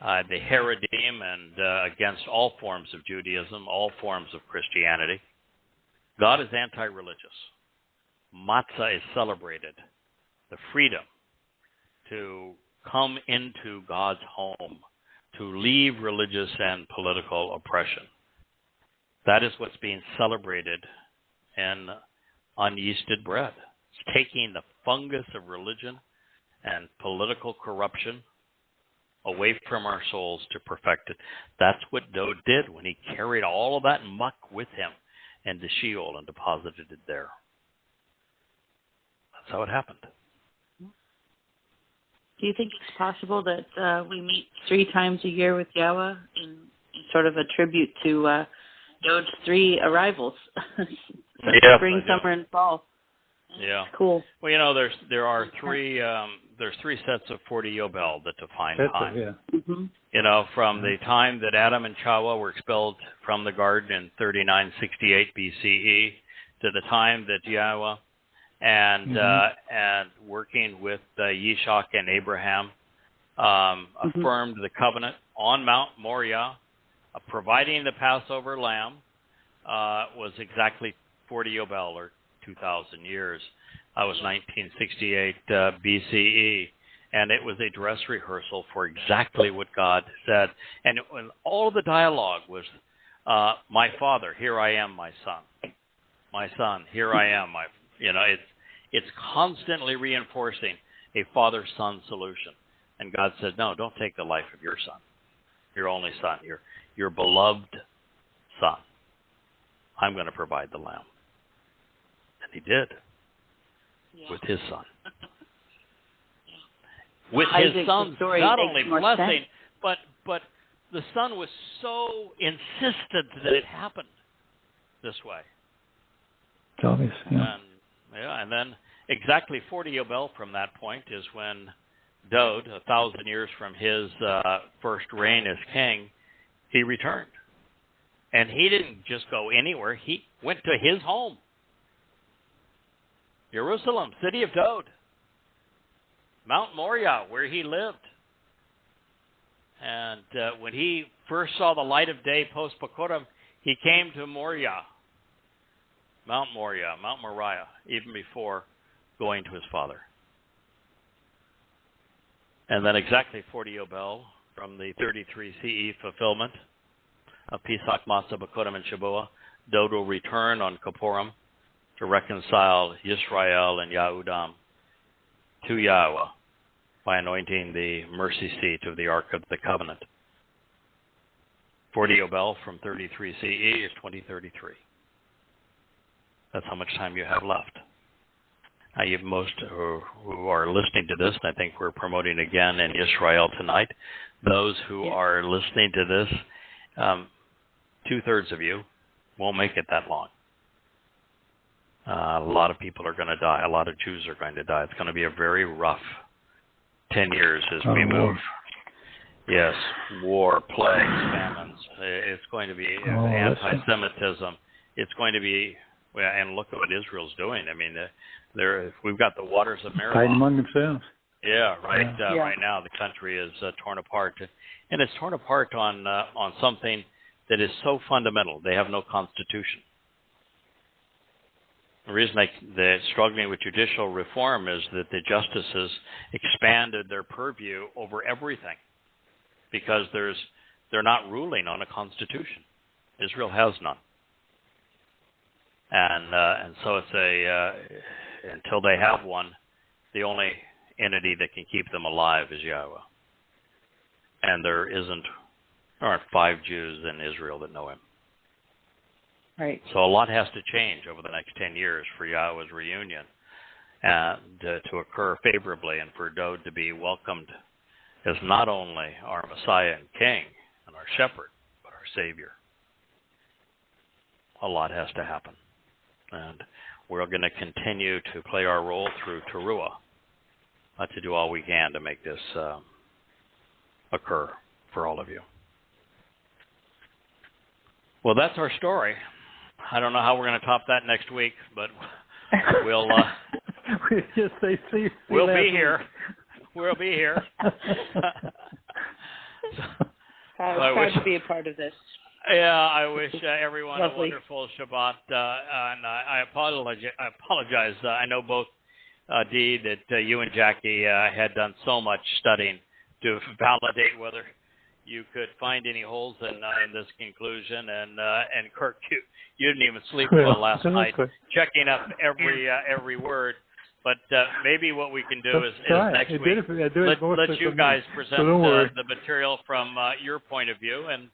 the Haredim and against all forms of Judaism, all forms of Christianity. God is anti-religious. Matzah is celebrated, the freedom to come into God's home, to leave religious and political oppression. That is what's being celebrated in unyeasted bread. It's taking the fungus of religion and political corruption away from our souls to perfect it. That's what Dode did when he carried all of that muck with him into Sheol and deposited it there. That's how it happened. Do you think it's possible that we meet 3 times a year with Yahweh in sort of a tribute to Dode's 3 arrivals? Spring, summer, and fall. Yeah. Cool. Well, there are 3 there's 3 sets of 40 Yobel that define time. Yeah. Mm-hmm. From the time that Adam and Chava were expelled from the garden in 3968 BCE to the time that Yahweh and working with Yishak and Abraham affirmed the covenant on Mount Moriah, providing the Passover lamb, was exactly 40 Yobel, or 2,000 years. That was 1968 BCE, and it was a dress rehearsal for exactly what God said. And all of the dialogue was, my Father, here I am, my Son. My Son, here I am. It's constantly reinforcing a father-son solution. And God said, no, don't take the life of your son, your only son, your beloved son. I'm going to provide the lamb. And he did with his son. With his son's not only blessing, but the son was so insistent that it happened this way. It's obvious, yeah. And then exactly 40 Yobel from that point is when Dowd, 1,000 years from his first reign as king, he returned. And he didn't just go anywhere. He went to his home. Jerusalem, city of Dowd. Mount Moriah, where he lived. And when he first saw the light of day post-Pakodim, he came to Moriah. Mount Moriah, even before going to his father. And then exactly 40 Yobel from the 33 CE fulfillment of Pesach, Matzah, Pakodim, and Shabuah, Dowd will return on Kippurim to reconcile Yisrael and Yahudam to Yahweh by anointing the mercy seat of the Ark of the Covenant. 40 Yobel from 33 CE is 2033. That's how much time you have left. Now, you most who are listening to this, and I think we're promoting again in Israel tonight, those who are listening to this, 2/3 of you won't make it that long. A lot of people are going to die. A lot of Jews are going to die. It's going to be a very rough 10 years as we move. Yes, war, plagues, famines. It's going to be anti-Semitism. It's going to be, and look at what Israel's doing. I mean, we've got the waters of Meribah. Fighting among themselves. Yeah, right. Right now, the country is torn apart, and it's torn apart on something that is so fundamental. They have no constitution. The reason they're struggling with judicial reform is that the justices expanded their purview over everything because they're not ruling on a constitution. Israel has none, and so it's until they have one, the only entity that can keep them alive is Yahweh, and there aren't 5 Jews in Israel that know him. Right. So a lot has to change over the next 10 years for Yahweh's reunion and to occur favorably, and for Dowd to be welcomed as not only our Messiah and King and our Shepherd, but our Savior. A lot has to happen. And we're going to continue to play our role through Towrah to do all we can to make this occur for all of you. Well, that's our story. I don't know how we're going to top that next week, but we'll just say see we'll be here. We'll be here. I wish to be a part of this. Yeah, I wish everyone Lovely. a wonderful Shabbat, and I apologize. I know both Dee, that you and Jackie had done so much studying to validate whether you could find any holes in this conclusion, and Kirk, you didn't even sleep well last night, checking up every word. But maybe what we can do is next week let you guys present the material from your point of view and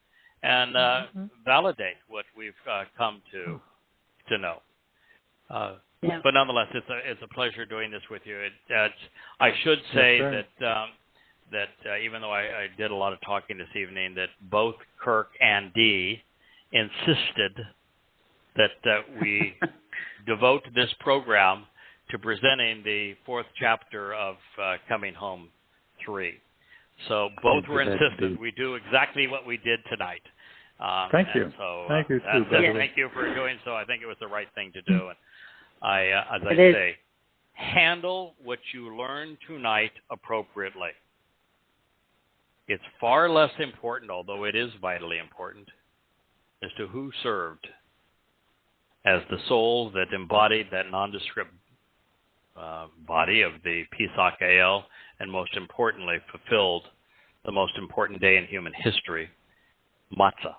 validate what we've come to know. But nonetheless, it's a pleasure doing this with you. I should say that even though I did a lot of talking this evening, that both Kirk and Dee insisted that we devote this program to presenting the 4th chapter of Coming Home 3. So both were insistent we do exactly what we did tonight. Thank you. So, thank you, too. Thank you for doing so. I think it was the right thing to do. And as I say, handle what you learned tonight appropriately. It's far less important, although it is vitally important, as to who served as the soul that embodied that nondescript body of the Pesach Ayil, and most importantly, fulfilled the most important day in human history, Matzah,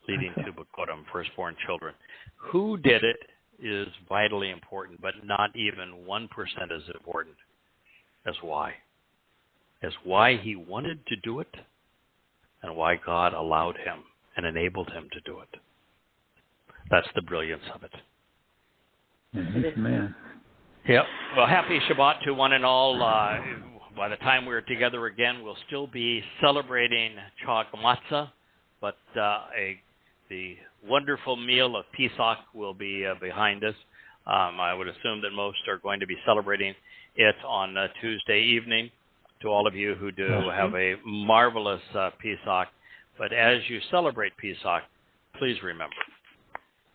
leading to Pakodim, firstborn children. Who did it is vitally important, but not even 1% as important as why. As why he wanted to do it and why God allowed him and enabled him to do it. That's the brilliance of it. Amen. Yep. Well, happy Shabbat to one and all. By the time we're together again, we'll still be celebrating Chag Matzah, but the wonderful meal of Pesach will be behind us. I would assume that most are going to be celebrating it on Tuesday evening. To all of you who do, have a marvelous Pesach. But as you celebrate Pesach, please remember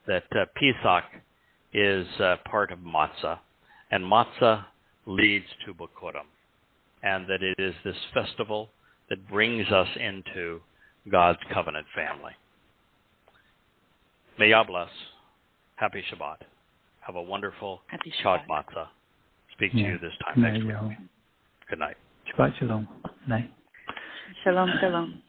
that Pesach is part of Matzah, and Matzah leads to Bikurim, and that it is this festival that brings us into God's covenant family. May Yah bless. Happy Shabbat. Have a wonderful Chag Matzah. Speak to you this time next week. Good night. Shabbat Shalom. Night. Shalom, shalom.